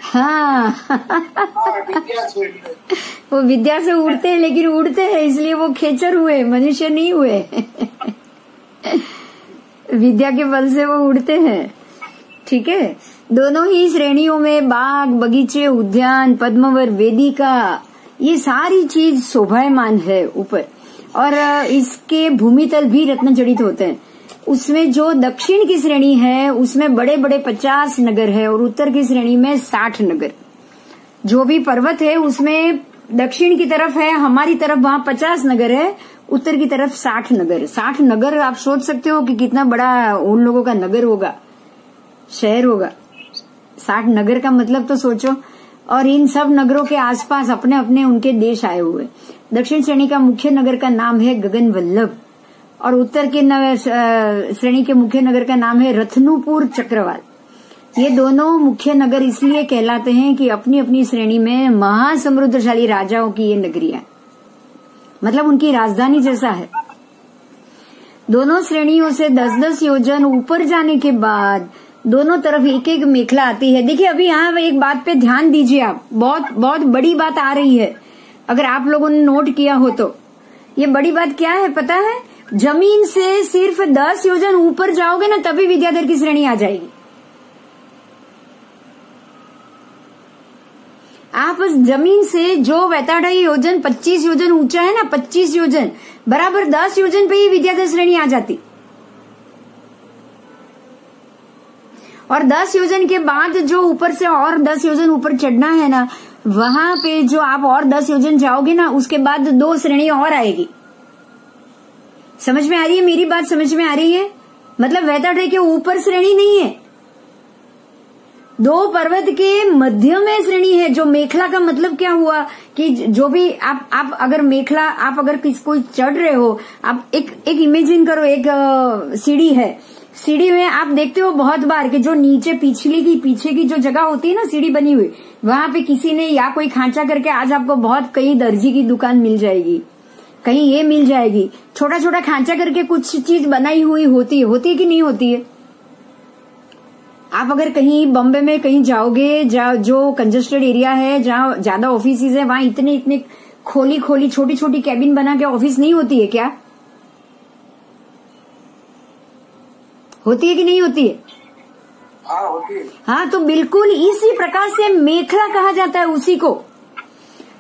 हाँ वो विद्या से उड़ते हैं, लेकिन उड़ते हैं इसलिए वो खेचर हुए, मनुष्य नहीं हुए। विद्या के बल से वो उड़ते हैं। ठीक है। दोनों ही श्रेणियों में बाग, बगीचे, उद्यान, पद्मवर, वेदिका, ये सारी चीज शोभायमान है ऊपर। और इसके भूमितल भी रत्न जड़ित होते हैं। उसमें जो दक्षिण की श्रेणी है उसमें बड़े बड़े 50 नगर है, और उत्तर की श्रेणी में 60 नगर। जो भी पर्वत है उसमें दक्षिण की तरफ है, हमारी तरफ वहां 50 नगर है, उत्तर की तरफ 60 नगर। 60 नगर आप सोच सकते हो कि कितना बड़ा उन लोगों का नगर होगा, शहर होगा। 60 नगर का मतलब तो सोचो। और इन सब नगरों के आसपास अपने अपने उनके देश आए हुए। दक्षिण श्रेणी का मुख्य नगर का नाम है गगन वल्लभ, और उत्तर के श्रेणी के मुख्य नगर का नाम है रत्नुपुर चक्रवाल। ये दोनों मुख्य नगर इसलिए कहलाते हैं कि अपनी अपनी श्रेणी में महासमृद्धशाली राजाओं की ये नगरियां, मतलब उनकी राजधानी जैसा है। दोनों श्रेणियों से 10-10 योजन ऊपर जाने के बाद दोनों तरफ एक एक मेखला आती है। देखिए अभी यहाँ एक बात पे ध्यान दीजिए आप, बहुत बहुत बड़ी बात आ रही है। अगर आप लोगों ने नोट किया हो तो ये बड़ी बात क्या है पता है, जमीन से सिर्फ 10 योजन ऊपर जाओगे ना तभी विद्याधर की श्रेणी आ जाएगी। आप जमीन से जो वैताढ़ाई योजन 25 योजन ऊंचा है ना, 25 योजन बराबर 10 योजन पे ही विद्याधर श्रेणी आ जाती। और 10 योजन के बाद जो ऊपर से और 10 योजन ऊपर चढ़ना है ना, वहां पे जो आप और 10 योजन जाओगे ना, उसके बाद 2 श्रेणी और आएगी। समझ में आ रही है मेरी बात? समझ में आ रही है? मतलब वैताढ़ाई के ऊपर श्रेणी नहीं है, 2 पर्वत के मध्य में श्रेणी है। जो मेखला का मतलब क्या हुआ कि जो भी आप अगर मेखला, आप अगर किसको चढ़ रहे हो, आप एक इमेजिन करो, एक सीढ़ी है, सीढ़ी में आप देखते हो बहुत बार कि जो नीचे पीछे की जो जगह होती है ना सीढ़ी बनी हुई, वहां पे किसी ने या कोई खांचा करके, आज आपको बहुत कई दर्जी की दुकान मिल जाएगी, कहीं ये मिल जाएगी, छोटा छोटा खांचा करके कुछ चीज बनाई हुई होती है कि नहीं होती है? आप अगर कहीं बॉम्बे में कहीं जाओगे, जो कंजेस्टेड एरिया है, जहाँ ज्यादा ऑफिसेज है, वहां इतने खोली छोटी छोटी कैबिन बना के ऑफिस नहीं होती है क्या? होती है कि नहीं होती है? हाँ, होती है। हाँ, तो बिल्कुल इसी प्रकार से मेखला कहा जाता है उसी को।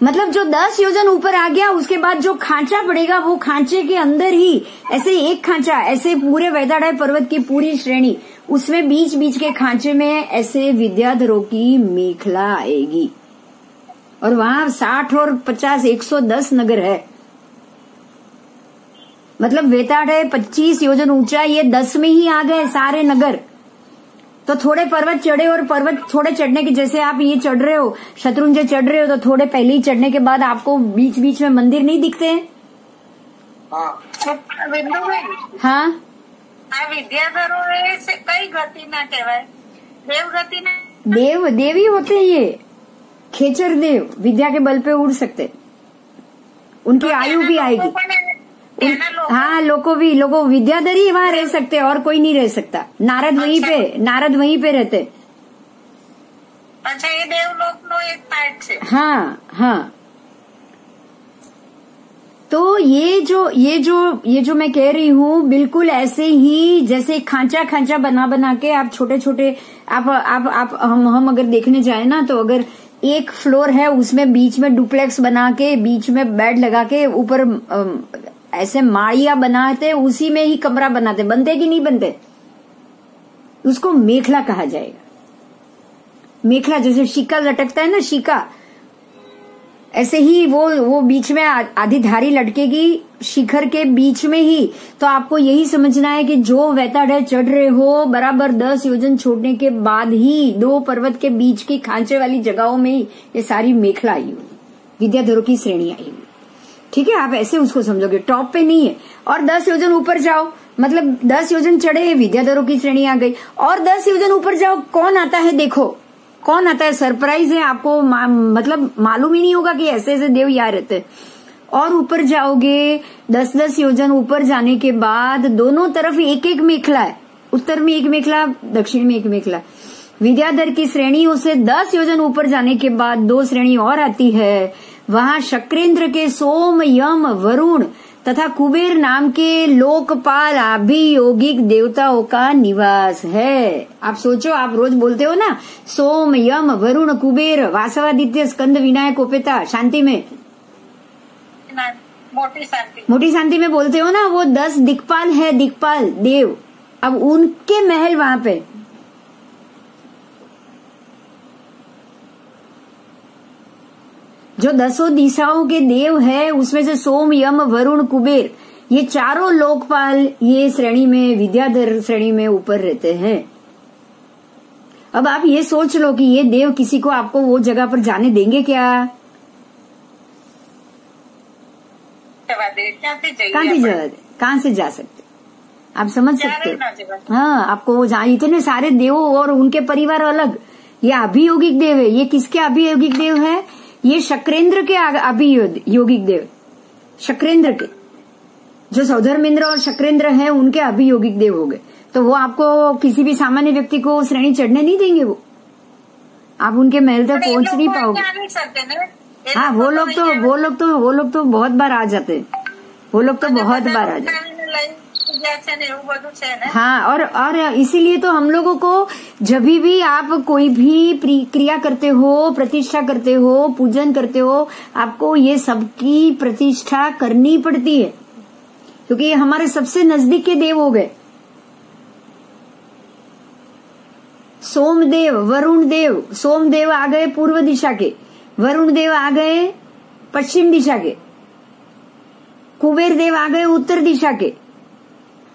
मतलब जो 10 योजन ऊपर आ गया, उसके बाद जो खांचा पड़ेगा, वो खांचे के अंदर ही ऐसे एक खांचा, ऐसे पूरे वैताढ़ाई पर्वत की पूरी श्रेणी, उसमें बीच के खांचे में ऐसे विद्याधरों की मेखला आएगी। और वहां 60 और 50 110 नगर है। मतलब वैताढ़ाई 25 योजन ऊंचा, ये 10 में ही आ गए सारे नगर। तो थोड़े पर्वत चढ़े, और पर्वत थोड़े चढ़ने के, जैसे आप ये चढ़ रहे हो, शत्रुंजय चढ़ रहे हो, तो थोड़े पहले ही चढ़ने के बाद आपको बीच में मंदिर नहीं दिखते हैं? हाँ, આ વિદ્યાધરો એ કઈ ગતિ ના કહેવાય? દેવ ગતિ ના? देव ही होते हैं ये, खेचर देव, विद्या के बल पे उड़ सकते, उनकी आयु भी आएगी। हाँ, लोगों विद्याधर ही वहां रह सकते, और कोई नहीं रह सकता। नारद वहीं पे रहते। अच्छा, ये देवलोक नो एक पार्ट है। हाँ। तो ये जो मैं कह रही हूँ, बिल्कुल ऐसे ही जैसे खांचा बना के आप छोटे आप हम अगर देखने जाए ना, तो अगर एक फ्लोर है, उसमें बीच में डुप्लेक्स बना के, बीच में बेड लगा के, ऊपर ऐसे माड़िया बनाते, उसी में ही कमरा बनाते, बनते कि नहीं बनते? उसको मेखला कहा जाएगा। मेखला जैसे शिका लटकता है ना, शिका, ऐसे ही वो बीच में आधी धारी लटकेगी शिखर के बीच में ही। तो आपको यही समझना है कि जो वैताढ़ाई चढ़ रहे हो, बराबर 10 योजन छोड़ने के बाद ही 2 पर्वत के बीच की खांचे वाली जगहों में ही ये सारी मेखला आई हुई, विद्याधरों की श्रेणी आई हुई। ठीक है, आप ऐसे उसको समझोगे, टॉप पे नहीं है। और 10 योजन ऊपर जाओ, मतलब 10 योजन चढ़े, विद्याधरों की श्रेणी आ गई। और 10 योजन ऊपर जाओ, कौन आता है? देखो कौन आता है, सरप्राइज है आपको। मतलब मालूम ही नहीं होगा कि ऐसे देव यहाँ रहते। और ऊपर जाओगे, 10-10 योजन ऊपर जाने के बाद दोनों तरफ एक मेखला है, उत्तर में एक मेखला, दक्षिण में एक मेखला। विद्याधर की श्रेणियों से 10 योजन ऊपर जाने के बाद 2 श्रेणी और आती है। वहां शक्रेंद्र के सोम, यम, वरुण तथा कुबेर नाम के लोकपाल अभियोगिक देवताओं का निवास है। आप सोचो, आप रोज बोलते हो ना, सोम, यम, वरुण, कुबेर, वासवादित्य, स्कंद, विनायक, ओपेता, शांति में, मोटी शांति में बोलते हो ना, वो 10 दिक्पाल है, दिक्पाल देव। अब उनके महल वहां पे, जो 10 दिशाओं के देव है, उसमें से सोम, यम, वरुण, कुबेर, ये चारों लोकपाल ये श्रेणी में, विद्याधर श्रेणी में ऊपर रहते हैं। अब आप ये सोच लो कि ये देव किसी को आपको वो जगह पर जाने देंगे क्या? कहाँ से जा सकते? आप समझ सकते हो? हाँ, आपको वो जहाँ इतने सारे देव और उनके परिवार अलग, ये अभियोगिक देव है। ये किसके अभियोगिक देव है? ये शक्रेंद्र के अभियोगिक देव, शक्रेंद्र के, जो सौधर्मेंद्र और शक्रेंद्र हैं, उनके अभियोगिक देव हो गए। तो वो आपको किसी भी सामान्य व्यक्ति को श्रेणी चढ़ने नहीं देंगे। वो आप उनके महल तक पहुंच नहीं पाओगे। हाँ, वो लोग तो बहुत बार आ जाते हैं। वो लोग तो बहुत बार आ जाते। हाँ, और इसीलिए तो हम लोगों को जब भी आप कोई भी क्रिया करते हो, प्रतिष्ठा करते हो, पूजन करते हो, आपको ये सबकी प्रतिष्ठा करनी पड़ती है, क्योंकि ये हमारे सबसे नजदीक के देव हो गए। सोमदेव, वरुण देव, सोमदेव आ गए पूर्व दिशा के, वरुण देव आ गए पश्चिम दिशा के, कुबेर देव आ गए उत्तर दिशा के,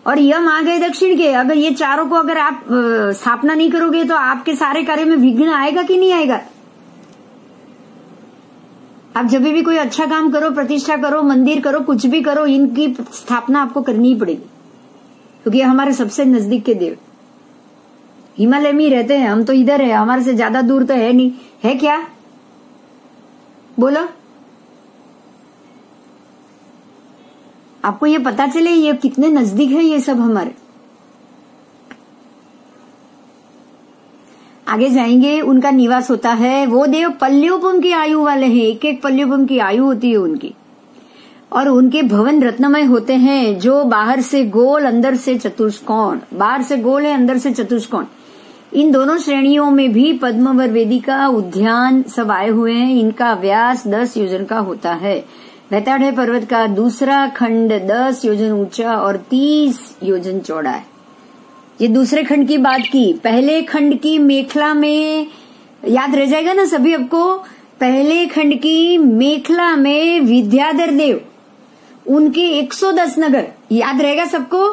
और यम आ गए दक्षिण के। अगर ये चारों को अगर आप स्थापना नहीं करोगे तो आपके सारे कार्य में विघ्न आएगा कि नहीं आएगा? आप जब भी कोई अच्छा काम करो, प्रतिष्ठा करो, मंदिर करो, कुछ भी करो, इनकी स्थापना आपको करनी ही पड़ेगी, क्योंकि ये हमारे सबसे नजदीक के देव। हिमालय में ही रहते हैं, हम तो इधर है, हमारे से ज्यादा दूर तो है नहीं, है क्या? बोलो, आपको ये पता चले ये कितने नजदीक है ये सब हमारे। आगे जाएंगे, उनका निवास होता है। वो देव पल्योपम की आयु वाले हैं, एक एक पल्योपम की आयु होती है उनकी, और उनके भवन रत्नमय होते हैं, जो बाहर से गोल अंदर से चतुष्कोण, बाहर से गोल है अंदर से चतुष्कोण। इन दोनों श्रेणियों में भी पद्मवर वेदिका, उद्यान सब आए हुए हैं। इनका व्यास 10 योजन का होता है। वैताढ़ पर्वत का दूसरा खंड 10 योजन ऊंचा और 30 योजन चौड़ा है। ये दूसरे खंड की बात की। पहले खंड की मेखला में याद रह जाएगा ना सभी आपको? पहले खंड की मेखला में विद्याधर देव, उनके 110 नगर याद रहेगा सबको।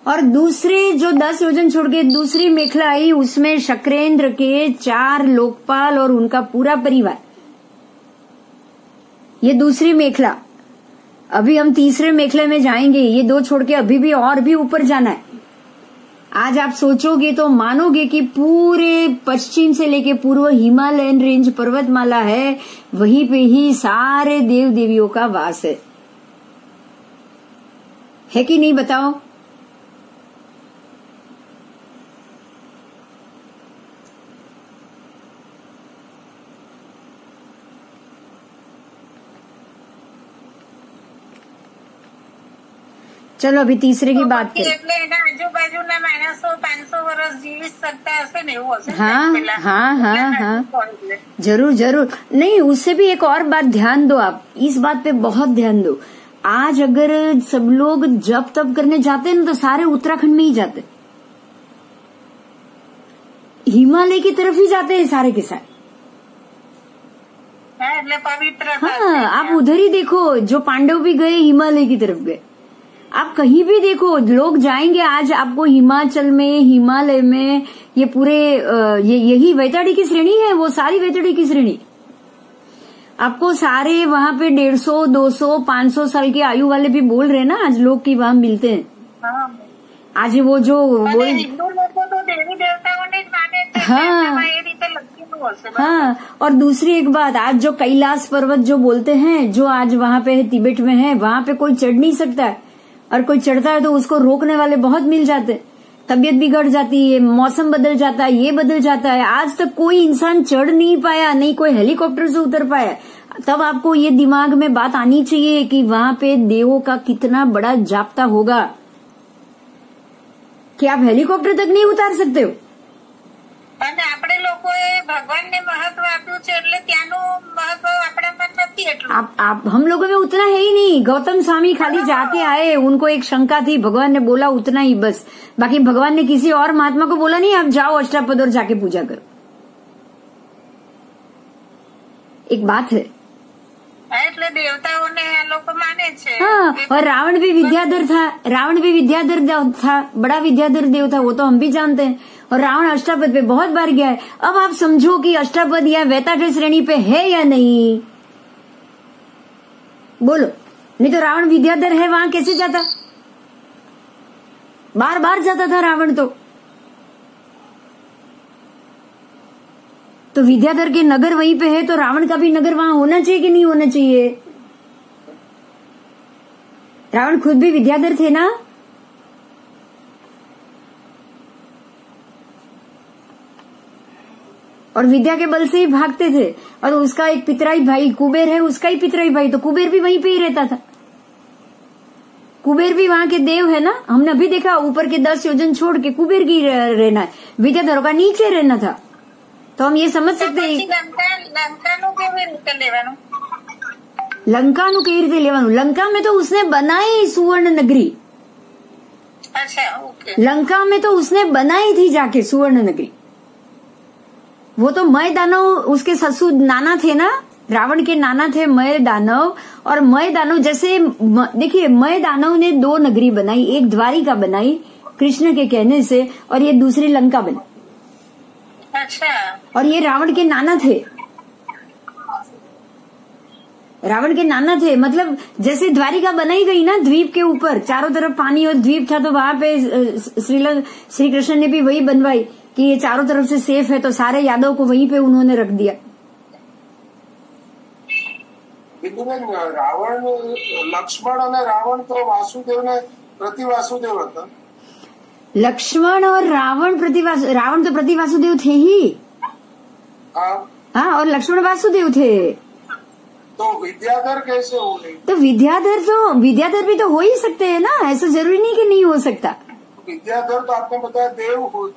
और दूसरे जो 10 योजन छोड़ के दूसरी मेखला आई, उसमें शक्रेंद्र के 4 लोकपाल और उनका पूरा परिवार। ये दूसरी मेखला। अभी हम तीसरे मेखले में जाएंगे। ये 2 छोड़ के अभी भी और भी ऊपर जाना है। आज आप सोचोगे तो मानोगे कि पूरे पश्चिम से लेके पूर्व हिमालयन रेंज पर्वतमाला है, वहीं पे ही सारे देव देवियों का वास है कि नहीं बताओ? चलो अभी तीसरे की बात करें। આજુબાજુના માણસો 500 વર્ષ જીવી શકતા હશે ને એવું હશે? हाँ, जरूर। नहीं, उससे भी एक और बात ध्यान दो आप, इस बात पे बहुत ध्यान दो। आज अगर सब लोग जप तप करने जाते हैं ना, तो सारे उत्तराखंड में ही जाते, हिमालय की तरफ ही जाते हैं सारे के सारे। पवित्र। हाँ, आप उधर ही देखो, जो पांडव भी गए हिमालय की तरफ गए। आप कहीं भी देखो, लोग जाएंगे आज आपको हिमाचल में, हिमालय में, ये पूरे यही वैताड़ी की श्रेणी है, वो सारी वैताड़ी की श्रेणी। आपको सारे वहां पे 150, 200, 500 साल की आयु वाले भी बोल रहे हैं ना आज लोग, की वहां मिलते हैं। आज वो जो हिंदू लोग तो देवी देवताओं ने माने थे। हाँ, और दूसरी एक बात, आज जो कैलाश पर्वत जो बोलते हैं, जो आज वहां पे है, तिब्बत में है, वहां पे कोई चढ़ नहीं सकता है, और कोई चढ़ता है तो उसको रोकने वाले बहुत मिल जाते। तबीयत बिगड़ जाती है, मौसम बदल जाता है, ये बदल जाता है। आज तक कोई इंसान चढ़ नहीं पाया, नहीं कोई हेलीकॉप्टर से उतर पाया। तब आपको ये दिमाग में बात आनी चाहिए कि वहां पे देवों का कितना बड़ा जाप्ता होगा कि आप हेलीकॉप्टर तक नहीं उतार सकते हो। અને આપણે લોકોએ ભગવાનને મહત્વ આપ્યું છે, એટલે ત્યાંનું મહત્વ આપણામાં નથી એટલું। आप हम लोगों में उतना है ही नहीं। गौतम स्वामी खाली जाके आए, उनको एक शंका थी, भगवान ने बोला उतना ही बस। बाकी भगवान ने किसी और महात्मा को बोला नहीं आप जाओ अष्टापद और जाके पूजा करो। एक बात है। એટલે દેવતાઓને આ લોકો માને છે। हाँ, और रावण भी विद्याधर था, बड़ा विद्याधर देव था, वो तो हम भी जानते हैं। और रावण अष्टापद पे बहुत बार गया है। अब आप समझो कि अष्टापद या वैताढ़ श्रेणी पे है या नहीं, बोलो। नहीं तो रावण विद्याधर है, वहां कैसे जाता? बार बार जाता था रावण तो विद्याधर के नगर वहीं पे है, तो रावण का भी नगर वहां होना चाहिए कि नहीं होना चाहिए? रावण खुद भी विद्याधर थे ना। और विद्या के बल से ही भागते थे। और उसका एक पितराई भाई कुबेर है, उसका ही पितराई भाई, तो कुबेर भी वहीं पे ही रहता था। कुबेर भी वहां के देव है ना, हमने अभी देखा ऊपर के 10 योजन छोड़ के कुबेर की रहना है, विद्याधर का नीचे रहना था। तो हम ये समझ सकते हैं लंका नु कई रीते लेवानु। लंका में तो उसने बनाई सुवर्ण नगरी। अच्छा, ओके। लंका में तो उसने बनाई थी जाके सुवर्ण नगरी। वो तो मय दानव उसके ससुर नाना थे ना, रावण के नाना थे मय दानव। और मय दानव जैसे देखिए, मय दानव ने 2 नगरी बनाई, एक द्वारिका बनाई कृष्ण के कहने से, और ये दूसरी लंका बनी। अच्छा। और ये रावण के नाना थे, रावण के नाना थे। मतलब जैसे द्वारिका बनाई गई ना द्वीप के ऊपर, चारों तरफ पानी और द्वीप था, तो वहां पे श्री कृष्ण ने भी वही बनवाई कि ये चारों तरफ से सेफ है, तो सारे यादव को वहीं पे उन्होंने रख दिया। रावण, लक्ष्मण और रावण तो वासुदेव ने प्रति वासुदेव था। लक्ष्मण और रावण रावण तो प्रति वासुदेव थे ही। हाँ, और लक्ष्मण वासुदेव थे। तो विद्याधर कैसे हो गई? तो विद्याधर भी तो हो ही सकते हैं ना, ऐसा जरूरी नहीं कि नहीं हो सकता। विद्याधर तो आपने बताया देव हो।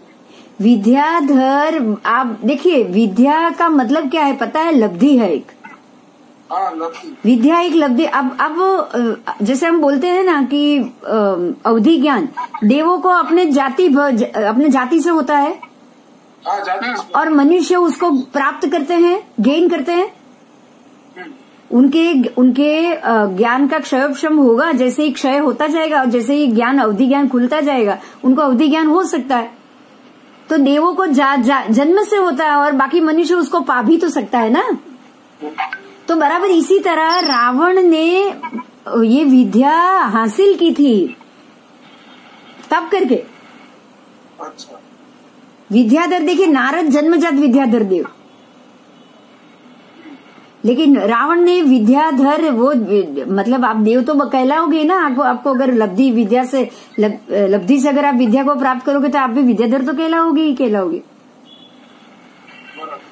विद्याधर, आप देखिए विद्या का मतलब क्या है पता है? लब्धि है एक। हाँ, लब्धि। विद्या एक लब्धि। अब जैसे हम बोलते हैं ना कि अवधि ज्ञान देवों को अपने जाति से होता है। हाँ, जाति से। और मनुष्य उसको प्राप्त करते हैं, गेन करते हैं। उनके ज्ञान का क्षयोक्षम होगा, जैसे ही क्षय होता जाएगा और जैसे ही ज्ञान अवधि ज्ञान खुलता जाएगा, उनको अवधि ज्ञान हो सकता है। तो देवों को जन्म से होता है, और बाकी मनुष्य उसको पा भी तो सकता है ना। तो बराबर इसी तरह रावण ने ये विद्या हासिल की थी तब करके। अच्छा। विद्याधर देखिए, नारद जन्मजात विद्याधर देव, लेकिन रावण ने विद्याधर वो मतलब आप देव तो कहलाओगे ना। आपको अगर लब्धि से अगर आप विद्या को प्राप्त करोगे तो आप भी विद्याधर तो कहलाओगे ही कहलाओगे।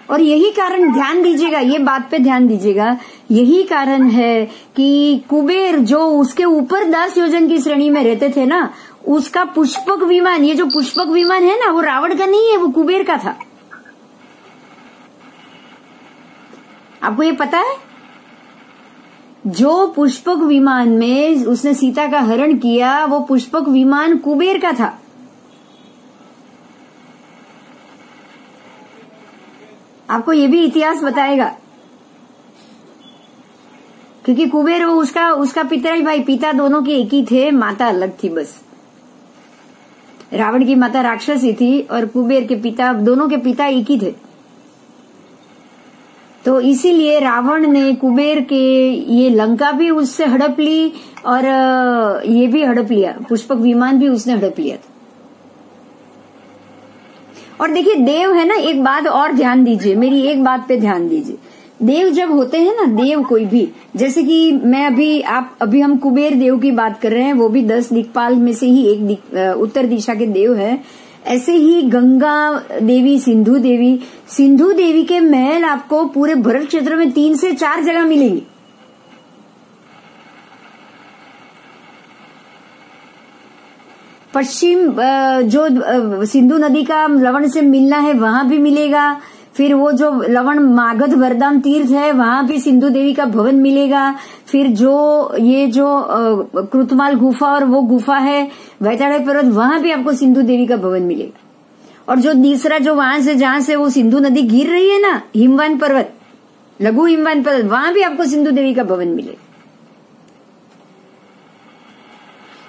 और यही कारण, ध्यान दीजिएगा, ये बात पे ध्यान दीजिएगा, यही कारण है कि कुबेर जो उसके ऊपर 10 योजन की श्रेणी में रहते थे ना, उसका पुष्पक विमान, ये जो पुष्पक विमान है ना, वो रावण का नहीं है, वो कुबेर का था। आपको ये पता है? जो पुष्पक विमान में उसने सीता का हरण किया, वो पुष्पक विमान कुबेर का था। आपको ये भी इतिहास बताएगा, क्योंकि कुबेर वो उसका पितराई भाई, पिता दोनों के एक ही थे, माता अलग थी बस। रावण की माता राक्षसी थी और कुबेर के पिता, दोनों के पिता एक ही थे। तो इसीलिए रावण ने कुबेर के ये लंका भी उससे हड़प ली, और ये भी हड़प लिया, पुष्पक विमान भी उसने हड़प लिया था। और देखिए देव है ना, एक बात और ध्यान दीजिए, मेरी एक बात पे ध्यान दीजिए। देव जब होते हैं ना, देव कोई भी, जैसे कि मैं अभी हम कुबेर देव की बात कर रहे हैं, वो भी 10 दिक्पाल में से ही एक उत्तर दिशा के देव है। ऐसे ही गंगा देवी, सिंधु देवी के महल आपको पूरे भरत क्षेत्र में 3 से 4 जगह मिलेंगे। पश्चिम जो सिंधु नदी का लवण से मिलना है वहां भी मिलेगा। फिर वो जो लवण मागध वरदान तीर्थ है वहां भी सिंधु देवी का भवन मिलेगा। फिर ये जो कृतमाल गुफा और वो गुफा है वैताड़े पर्वत, वहां भी आपको सिंधु देवी का भवन मिलेगा। और जो तीसरा जो वहां से जहां से वो सिंधु नदी गिर रही है ना, हिमवान पर्वत, लघु हिमवान पर्वत, वहां भी आपको सिंधु देवी का भवन मिलेगा।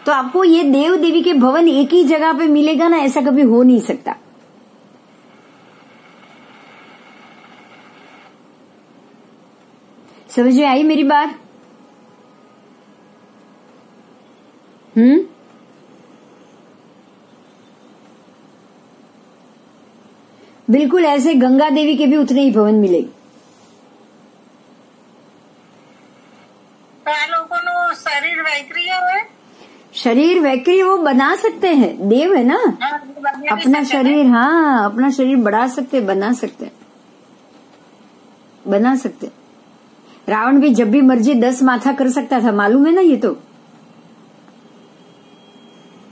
तो आपको ये देव देवी के भवन एक ही जगह पे मिलेगा ना, ऐसा कभी हो नहीं सकता। समझ में आई मेरी बात? बिल्कुल ऐसे गंगा देवी के भी उतने ही भवन मिलेंगे। शरीर वैक्रिय है, शरीर वैक्रिय वो बना सकते हैं, देव है ना, अपना शरीर, हाँ अपना शरीर बढ़ा सकते, बना सकते हैं। बना सकते। रावण भी जब भी मर्जी 10 माथा कर सकता था, मालूम है ना, ये तो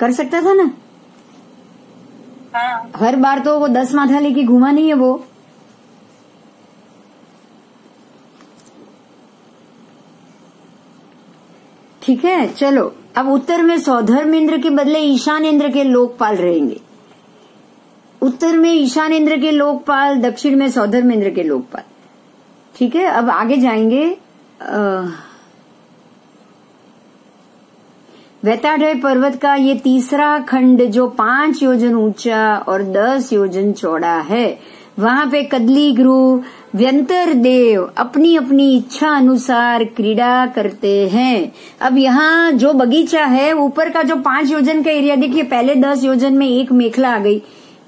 कर सकता था ना। हाँ। हर बार तो वो 10 माथा लेके घुमा नहीं है वो। ठीक है, चलो अब उत्तर में सौधर्मेंद्र के बदले ईशानेंद्र के लोकपाल रहेंगे। उत्तर में ईशानेंद्र के लोकपाल, दक्षिण में सौधर्मेंद्र के लोकपाल। ठीक है, अब आगे जाएंगे। वेताढ़य पर्वत का ये तीसरा खंड जो 5 योजन ऊंचा और 10 योजन चौड़ा है, वहां पे कदली गुरु व्यंतर देव अपनी अपनी इच्छा अनुसार क्रीड़ा करते हैं। अब यहाँ जो बगीचा है, ऊपर का जो 5 योजन का एरिया देखिए, पहले 10 योजन में एक मेखला आ गई,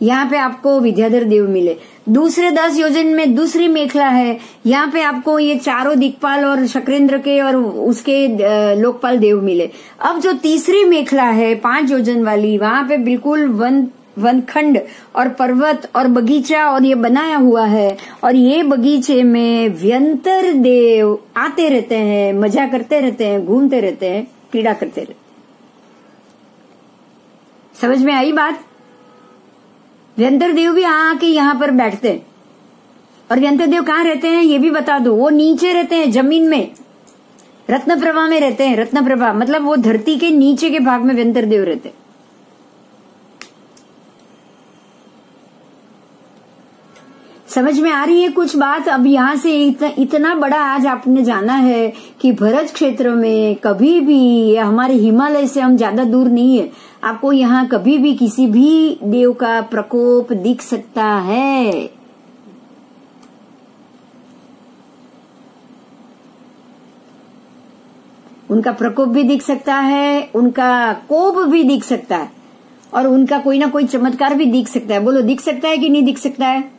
यहाँ पे आपको विद्याधर देव मिले। दूसरे 10 योजन में दूसरी मेखला है, यहाँ पे आपको ये चारों दिक्पाल और शक्रेंद्र के और उसके लोकपाल देव मिले। अब जो तीसरी मेखला है 5 योजन वाली, वहां पे बिल्कुल वनखंड और पर्वत और बगीचा और ये बनाया हुआ है, और ये बगीचे में व्यंतर देव आते रहते हैं, मजा करते रहते हैं, घूमते रहते हैं, क्रीड़ा करते रहते। समझ में आई बात? व्यंतर देव भी आके यहाँ पर बैठते हैं। और व्यंतर देव कहाँ रहते हैं ये भी बता दो, वो नीचे रहते हैं, जमीन में, रत्नप्रभा में रहते हैं। रत्नप्रभा मतलब वो धरती के नीचे के भाग में व्यंतर देव रहते हैं। समझ में आ रही है कुछ बात? अब यहाँ से इतना बड़ा आज आपने जाना है कि भरत क्षेत्र में कभी भी, हमारे हिमालय से हम ज्यादा दूर नहीं है, आपको यहाँ कभी भी किसी भी देव का प्रकोप दिख सकता है। उनका प्रकोप भी दिख सकता है, उनका कोप भी दिख सकता है, और उनका कोई ना कोई चमत्कार भी दिख सकता है। बोलो, दिख सकता है कि नहीं दिख सकता है?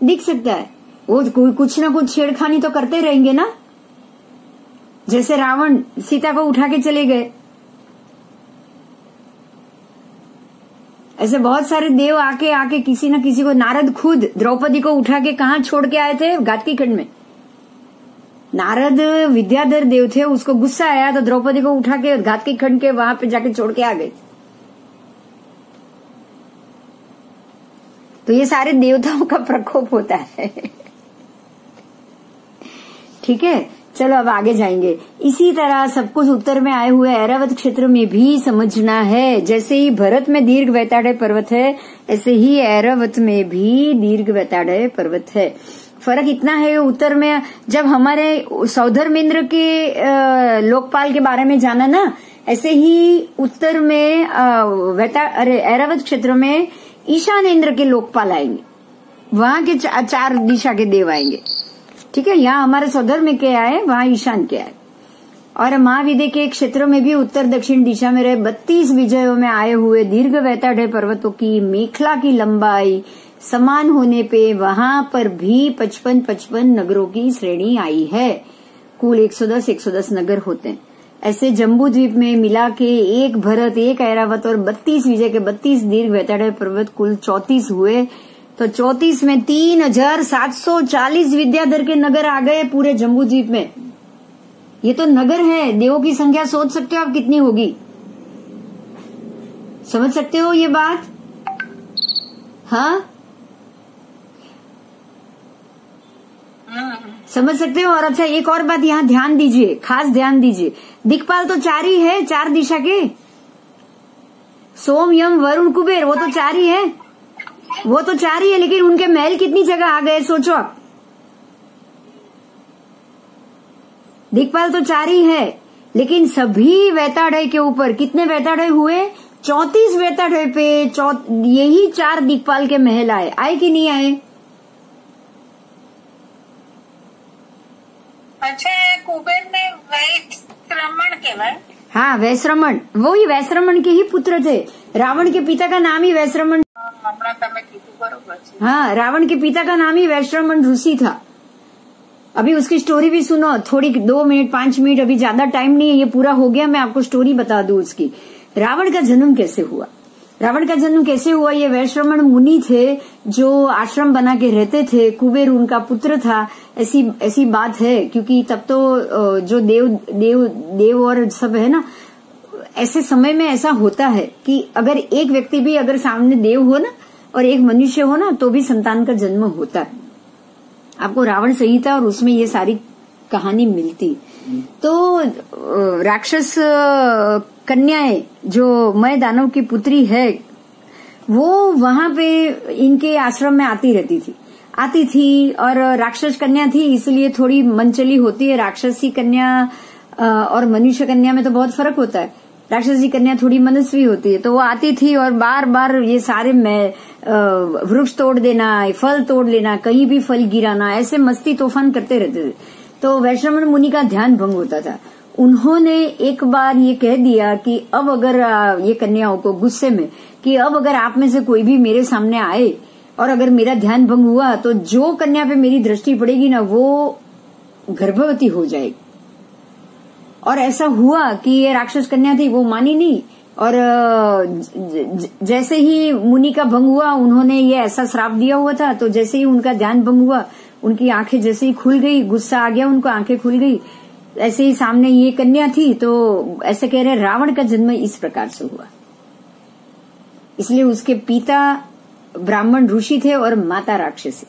दिख सकता है। वो कुछ ना कुछ छेड़खानी तो करते रहेंगे ना, जैसे रावण सीता को उठा के चले गए, ऐसे बहुत सारे देव आके किसी न किसी को, नारद खुद द्रौपदी को उठा के कहाँ छोड़ के आए थे? घाटकी खंड में। नारद विद्याधर देव थे, उसको गुस्सा आया तो द्रौपदी को उठा के घाटकी खंड के वहां पे जाके छोड़ के आ गए। तो ये सारे देवताओं का प्रकोप होता है। ठीक है, चलो अब आगे जाएंगे। इसी तरह सब कुछ उत्तर में आए हुए ऐरावत क्षेत्र में भी समझना है। जैसे ही भरत में दीर्घ वैताढ़य पर्वत है, ऐसे ही ऐरावत में भी दीर्घ वैताढ़य पर्वत है। फर्क इतना है, उत्तर में जब हमारे सौधर्मेंद्र के लोकपाल के बारे में जाना ना, ऐसे ही उत्तर में ऐरावत क्षेत्र में ईशानेंद्र के लोकपाल आएंगे, वहां के 4 दिशा के देव आएंगे। ठीक है, यहाँ हमारे सौधर्म के आए, वहां ईशान के आए। और महाविद्य के क्षेत्र में भी उत्तर दक्षिण दिशा में रहे 32 विजयों में आए हुए दीर्घ वैताढ़य पर्वतों की मेखला की लंबाई समान होने पे वहां पर भी 55 नगरों की श्रेणी आई है। कुल 110 नगर होते हैं। ऐसे जम्बू द्वीप में मिला के एक भरत, एक ऐरावत और 32 विजय के 32 दीर्घ वैताढ़य पर्वत कुल 34 हुए। तो 34 में 3740 विद्याधर के नगर आ गए पूरे जम्बू द्वीप में। ये तो नगर है, देवों की संख्या सोच सकते हो आप कितनी होगी? समझ सकते हो ये बात? हाँ, समझ सकते हो। और अच्छा, एक और बात यहाँ ध्यान दीजिए, खास ध्यान दीजिए। दिक्पाल तो 4 ही है, 4 दिशा के, सोम, यम, वरुण, कुबेर, वो तो 4 ही है, वो तो 4 ही है। लेकिन उनके महल कितनी जगह आ गए सोचो आप। दिक्पाल तो 4 ही है, लेकिन सभी वैताढ़य के ऊपर कितने वैताढ़य हुए? 34 वैताढ़य पे यही 4 दिक्पाल के महल आए कि नहीं आए? अच्छा, कुबेर ने वैश्रमण कहवाय। हाँ, वैश्रमण, वो ही वैश्रमण के ही पुत्र थे। रावण के पिता का नाम ही वैश्रमण। हाँ, रावण के पिता का नाम ही वैश्रमण ऋषि था। अभी उसकी स्टोरी भी सुनो, थोड़ी 2 मिनट 5 मिनट, अभी ज्यादा टाइम नहीं है, ये पूरा हो गया, मैं आपको स्टोरी बता दूं उसकी। रावण का जन्म कैसे हुआ? रावण का जन्म कैसे हुआ? ये वैश्रमण मुनि थे जो आश्रम बना के रहते थे, कुबेर उनका पुत्र था, ऐसी बात है। क्योंकि तब तो जो देव और सब है ना, ऐसे समय में ऐसा होता है कि अगर एक व्यक्ति भी अगर सामने देव हो ना और एक मनुष्य हो ना तो भी संतान का जन्म होता है। आपको रावण संहिता और उसमें ये सारी कहानी मिलती। तो राक्षस कन्याएं जो मय दानव की पुत्री है वो वहां पे इनके आश्रम में आती थी और राक्षस कन्या थी इसलिए थोड़ी मनचली होती है। राक्षसी कन्या और मनुष्य कन्या में तो बहुत फर्क होता है। राक्षसी कन्या थोड़ी मनस्वी होती है, तो वो आती थी और बार बार ये सारे वृक्ष तोड़ देना, फल तोड़ लेना, कहीं भी फल गिराना, ऐसे मस्ती तूफान करते रहते थे। तो वैश्रमण मुनि का ध्यान भंग होता था। उन्होंने एक बार ये कह दिया कि अब अगर ये कन्याओं को गुस्से में कि अब अगर आप में से कोई भी मेरे सामने आए और अगर मेरा ध्यान भंग हुआ तो जो कन्या पे मेरी दृष्टि पड़ेगी ना वो गर्भवती हो जाएगी। और ऐसा हुआ कि ये राक्षस कन्या थी, वो मानी नहीं और जैसे ही मुनि का भंग हुआ उन्होंने ये ऐसा श्राप दिया हुआ था, तो जैसे ही उनका ध्यान भंग हुआ उनकी आंखें जैसे ही खुल गई, गुस्सा आ गया उनको, आंखें खुल गई, ऐसे ही सामने ये कन्या थी। तो ऐसे कह रहे रावण का जन्म इस प्रकार से हुआ। इसलिए उसके पिता ब्राह्मण ऋषि थे और माता राक्षसी।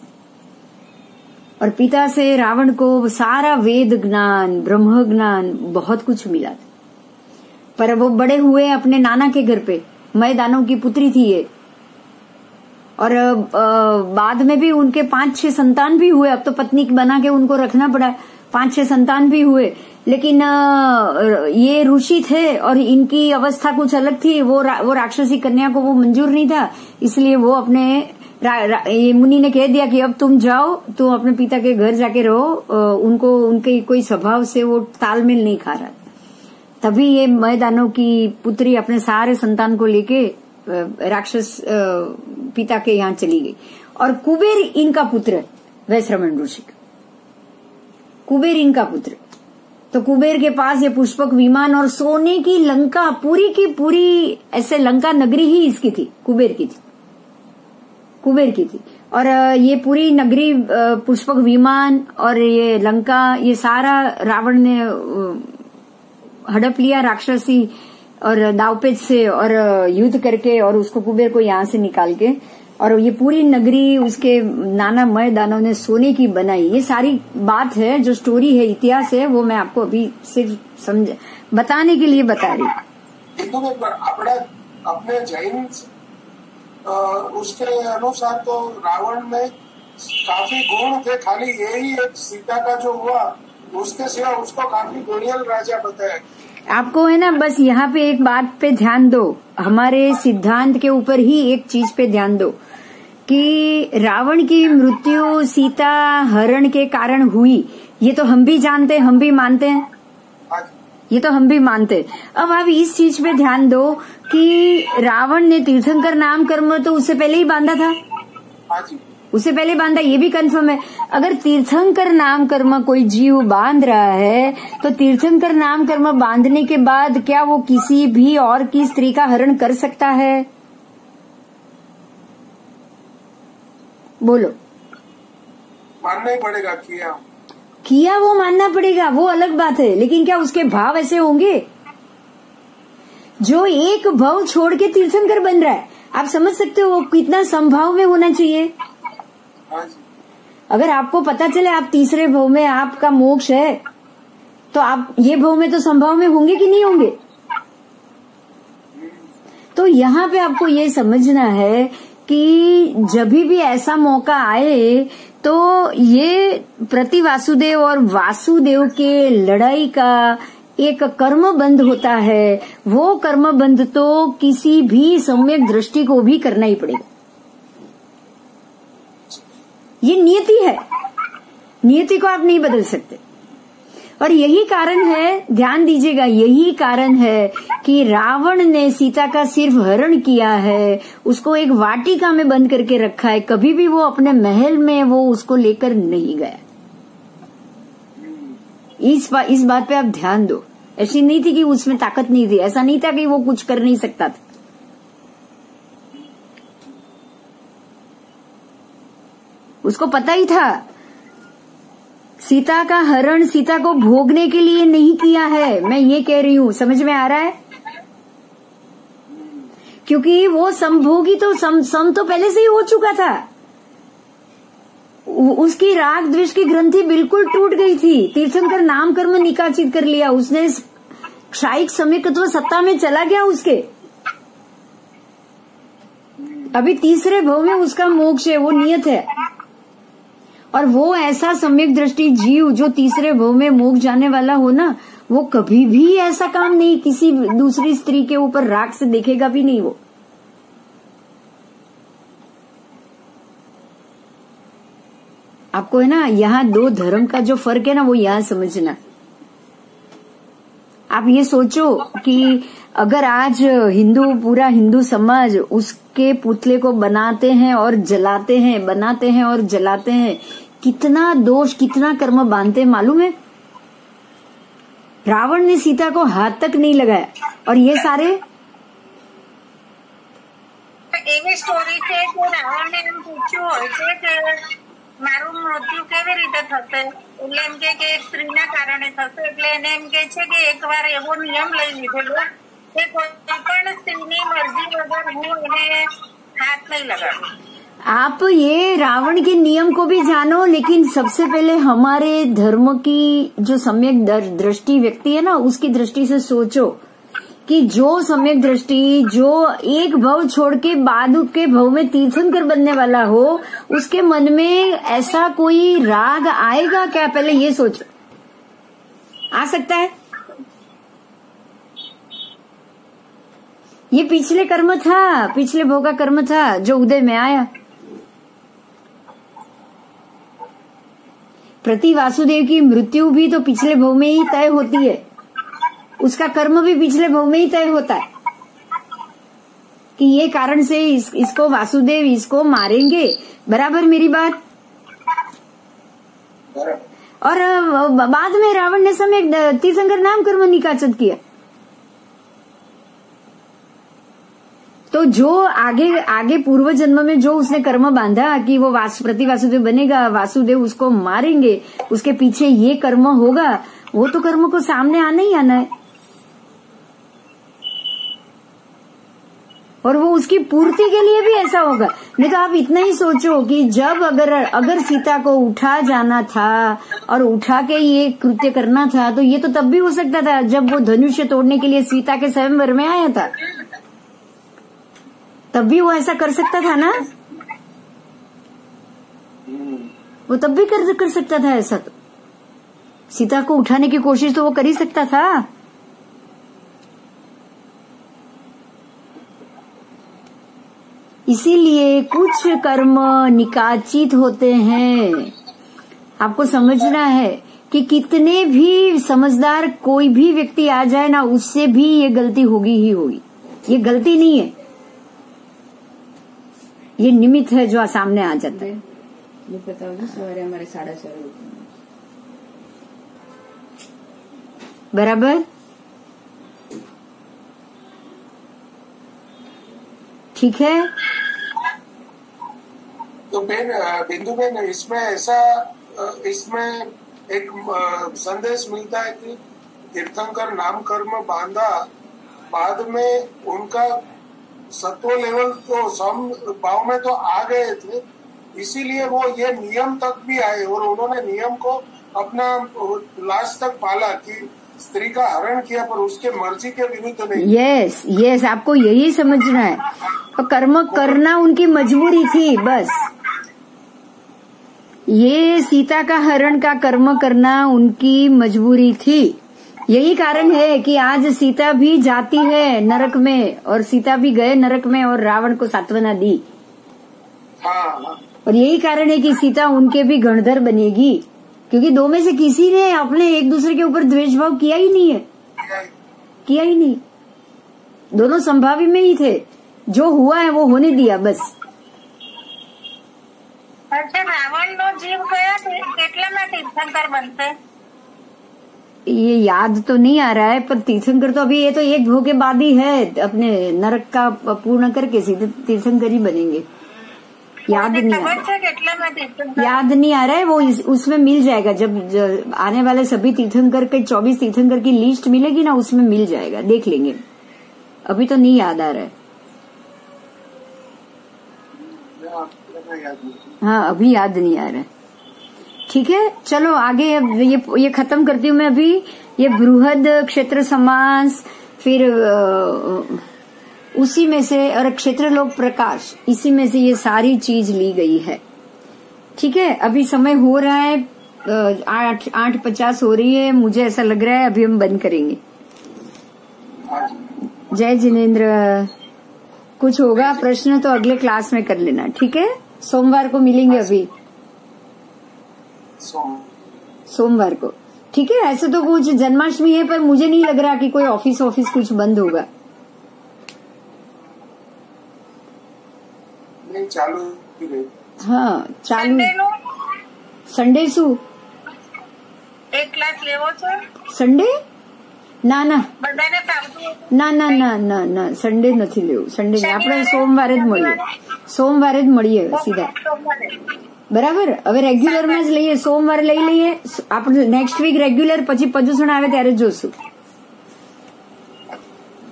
और पिता से रावण को सारा वेद ज्ञान, ब्रह्म ज्ञान बहुत कुछ मिला था। पर वो बड़े हुए अपने नाना के घर पे, मय दानव की पुत्री थी ये। और बाद में भी उनके 5-6 संतान भी हुए। अब तो पत्नी बना के उनको रखना पड़ा। 5-6 संतान भी हुए, लेकिन ये ऋषि थे और इनकी अवस्था कुछ अलग थी। वो राक्षसी कन्या को वो मंजूर नहीं था, इसलिए वो अपने ये मुनि ने कह दिया कि अब तुम जाओ, तुम अपने पिता के घर जाके रहो। उनको उनके कोई स्वभाव से वो तालमेल नहीं खा रहा। तभी ये मय दानव की पुत्री अपने सारे संतान को लेके राक्षस पिता के यहाँ चली गई। और कुबेर इनका पुत्र, वैश्रमण ऋषि कुबेर इनका पुत्र। तो कुबेर के पास ये पुष्पक विमान और सोने की लंका, पूरी की पूरी ऐसे लंका नगरी ही इसकी थी, कुबेर की थी। और ये पूरी नगरी, पुष्पक विमान और ये लंका, ये सारा रावण ने हड़प लिया राक्षसी और दावपेच से और युद्ध करके, और उसको कुबेर को यहाँ से निकाल के, और ये पूरी नगरी उसके नाना मय दानव ने सोने की बनाई। ये सारी बात है, जो स्टोरी है, इतिहास है, वो मैं आपको अभी सिर्फ बताने के लिए बता रही हूँ। अपने जैन उसके अनुसार तो रावण में काफी गुण थे, खाली यही एक सीता का जो हुआ उसके सिवा उसको काफी गुणियल राजा बताया। आपको है ना, बस यहाँ पे एक बात पे ध्यान दो, हमारे सिद्धांत के ऊपर ही एक चीज पे ध्यान दो कि रावण की मृत्यु सीता हरण के कारण हुई। ये तो हम भी जानते हैं, हम भी मानते हैं, ये तो हम भी मानते हैं। अब आप इस चीज पे ध्यान दो कि रावण ने तीर्थंकर नाम कर्म तो उससे पहले ही बांधा था, उससे पहले बांधा, ये भी कंफर्म है। अगर तीर्थंकर नाम कर्म कोई जीव बांध रहा है तो तीर्थंकर नाम कर्म बांधने के बाद क्या वो किसी भी और की स्त्री का हरण कर सकता है? बोलो। मानना ही पड़ेगा। किया वो मानना पड़ेगा, वो अलग बात है, लेकिन क्या उसके भाव ऐसे होंगे? जो एक भाव छोड़ के तीर्थंकर बन रहा है, आप समझ सकते हो वो कितना समभाव में होना चाहिए। अगर आपको पता चले आप तीसरे भाव में आपका मोक्ष है, तो आप ये भाव में तो संभाव में होंगे कि नहीं होंगे? तो यहाँ पे आपको ये समझना है कि जब भी ऐसा मौका आए तो ये प्रति वासुदेव और वासुदेव के लड़ाई का एक कर्मबंध होता है। वो कर्मबंध तो किसी भी सम्यक दृष्टि को भी करना ही पड़ेगा। ये नियति है, नियति को आप नहीं बदल सकते। और यही कारण है, ध्यान दीजिएगा, यही कारण है कि रावण ने सीता का सिर्फ हरण किया है, उसको एक वाटिका में बंद करके रखा है, कभी भी वो अपने महल में वो उसको लेकर नहीं गया। इस बात पे आप ध्यान दो। ऐसी नहीं थी कि उसमें ताकत नहीं थी, ऐसा नहीं था कि वो कुछ कर नहीं सकता था। उसको पता ही था सीता का हरण सीता को भोगने के लिए नहीं किया है। मैं ये कह रही हूँ, समझ में आ रहा है? क्योंकि वो समभोगी तो सम तो पहले से ही हो चुका था। उसकी राग द्वेष की ग्रंथि बिल्कुल टूट गई थी। तीर्थंकर नाम कर्म निकाचित कर लिया उसने, क्षायिक सम्यक्त्व सत्ता में चला गया उसके। अभी तीसरे भव में उसका मोक्ष है, वो नियत है। और वो ऐसा सम्यक दृष्टि जीव जो तीसरे भव में मोक्ष जाने वाला हो ना, वो कभी भी ऐसा काम नहीं किसी दूसरी स्त्री के ऊपर राग से देखेगा भी नहीं। वो आपको है ना, यहाँ दो धर्म का जो फर्क है ना, वो यहाँ समझना। आप ये सोचो कि अगर आज पूरा हिंदू समाज उसके पुतले को बनाते हैं और जलाते हैं, बनाते हैं और जलाते हैं, कितना दोष कितना कर्म बांधते मालूम है? रावण ने सीता को हाथ तक नहीं लगाया, और ये सारे एवी स्टोरी છે કે રાવણને એમ પૂછ્યું હોય છે કે મારું મૃત્યુ કેવી રીતે થશે, એટલે એમ કે એક સ્ત્રીના કારણે થશે, એટલે એને એમ કે છે કે એકવાર એવો નિયમ લઈ લીધેલો કે કોઈ પણ સ્ત્રીની મરજી વગર હું એને હાથ નહીં લગાડું। आप ये रावण के नियम को भी जानो, लेकिन सबसे पहले हमारे धर्म की जो सम्यक दृष्टि व्यक्ति है ना, उसकी दृष्टि से सोचो कि जो सम्यक दृष्टि जो एक भव छोड़ के बाद के भव में तीर्थंकर बनने वाला हो, उसके मन में ऐसा कोई राग आएगा क्या? पहले ये सोचो। आ सकता है? ये पिछले कर्म था, पिछले भव का कर्म था जो उदय में आया। प्रति वासुदेव की मृत्यु भी तो पिछले भव में ही तय होती है, उसका कर्म भी पिछले भव में ही तय होता है कि ये कारण से इसको वासुदेव इसको मारेंगे। बराबर मेरी बात? और बाद में रावण ने समय तीर्थंकर नाम कर्म निकाचित किया। तो जो आगे पूर्व जन्म में जो उसने कर्म बांधा कि वो प्रति वासुदेव बनेगा, वासुदेव उसको मारेंगे, उसके पीछे ये कर्म होगा, वो तो कर्म को सामने आना ही आना है, और वो उसकी पूर्ति के लिए भी ऐसा होगा। नहीं तो आप इतना ही सोचो कि जब अगर सीता को उठा जाना था और उठा के ये कृत्य करना था, तो ये तो तब भी हो सकता था जब वो धनुष्य तोड़ने के लिए सीता के स्वयंवर में आया था, तब भी वो ऐसा कर सकता था ना। वो तब भी कर सकता था ऐसा। तो सीता को उठाने की कोशिश तो वो कर ही सकता था। इसीलिए कुछ कर्म निकाचित होते हैं। आपको समझना है कि कितने भी समझदार कोई भी व्यक्ति आ जाए ना, उससे भी ये गलती होगी ही होगी। ये गलती नहीं है, ये निमित्त है जो सामने आ जाता है। ये बताओ ना, सवारे हमारे 4:30 बराबर ठीक है। तो बिंदु बहन, इसमें एक संदेश मिलता है कि तीर्थंकर नाम कर्म बांधा, बाद में उनका सत्व लेवल तो सम भाव में तो आ गए थे, इसीलिए वो ये नियम तक भी आए और उन्होंने नियम को अपना लास्ट तक पाला कि स्त्री का हरण किया, पर उसके मर्जी के विरुद्ध नहीं। यस, आपको यही समझना है। तो कर्म करना उनकी मजबूरी थी, बस। ये सीता का हरण का कर्म करना उनकी मजबूरी थी। यही कारण है कि आज सीता भी जाती है नरक में, और सीता भी गए नरक में और रावण को सांत्वना दी। हाँ। और यही कारण है कि सीता उनके भी गणधर बनेगी, क्योंकि दो में से किसी ने अपने एक दूसरे के ऊपर द्वेष भाव किया ही नहीं है, किया ही नहीं। दोनों संभावी में ही थे, जो हुआ है वो होने दिया बस। अच्छा, रावण नो जीव गया કેટલામાં तीर्थंकर बनते? ये याद तो नहीं आ रहा है, पर तीर्थंकर तो अभी ये तो एक भोग के बाद ही है, अपने नरक का पूर्ण करके सीधे तीर्थंकर ही बनेंगे। याद नहीं आ ખબર रहा, છે કેટલામાં તીર્થંકર? याद नहीं आ रहा है वो उसमें मिल जाएगा जब आने वाले सभी तीर्थंकर के 24 तीर्थंकर की लिस्ट मिलेगी ना, उसमें मिल जाएगा, देख लेंगे। अभी तो नहीं याद आ रहा है। हाँ, अभी याद नहीं आ रहा है। ठीक है, चलो आगे। अब ये खत्म करती हूँ मैं अभी। ये बृहद क्षेत्र समास, फिर उसी में से, और क्षेत्र लोक प्रकाश, इसी में से ये सारी चीज ली गई है। ठीक है, अभी समय हो रहा है 8:50 हो रही है, मुझे ऐसा लग रहा है अभी हम बंद करेंगे। जय जिनेन्द्र। कुछ होगा प्रश्न तो अगले क्लास में कर लेना, ठीक है? सोमवार को मिलेंगे अभी, सोमवार को। ठीक है, ऐसे तो कुछ जन्माष्टमी है, पर मुझे नहीं लग रहा कि कोई ऑफिस कुछ बंद होगा। नहीं, चालू हाँ, चालू। સન્ડેનું संडे शू? એક ક્લાસ લેવો છે? संडे? ના ના બધાને ફાવતું હોય? ના ના ના ના ના, સંડે નથી લેવું, સંડે નહીં, આપણે સોમવારે જ મળીએ, સોમવારે જ મળીએ સીધા, સોમવારે. બરાબર? હવે રેગ્યુલરમાં જ લઈએ, સોમવારે લઈ લઈએ આપણે, નેક્સ્ટ વીક રેગ્યુલર, પછી પ્રદૂષણ આવે ત્યારે જોશું।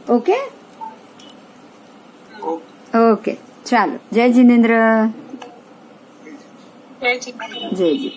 ઓકે ઓકે, ચાલો, જય जिनेन्द्र। જય શ્રી કૃષ્ણ. જય જી।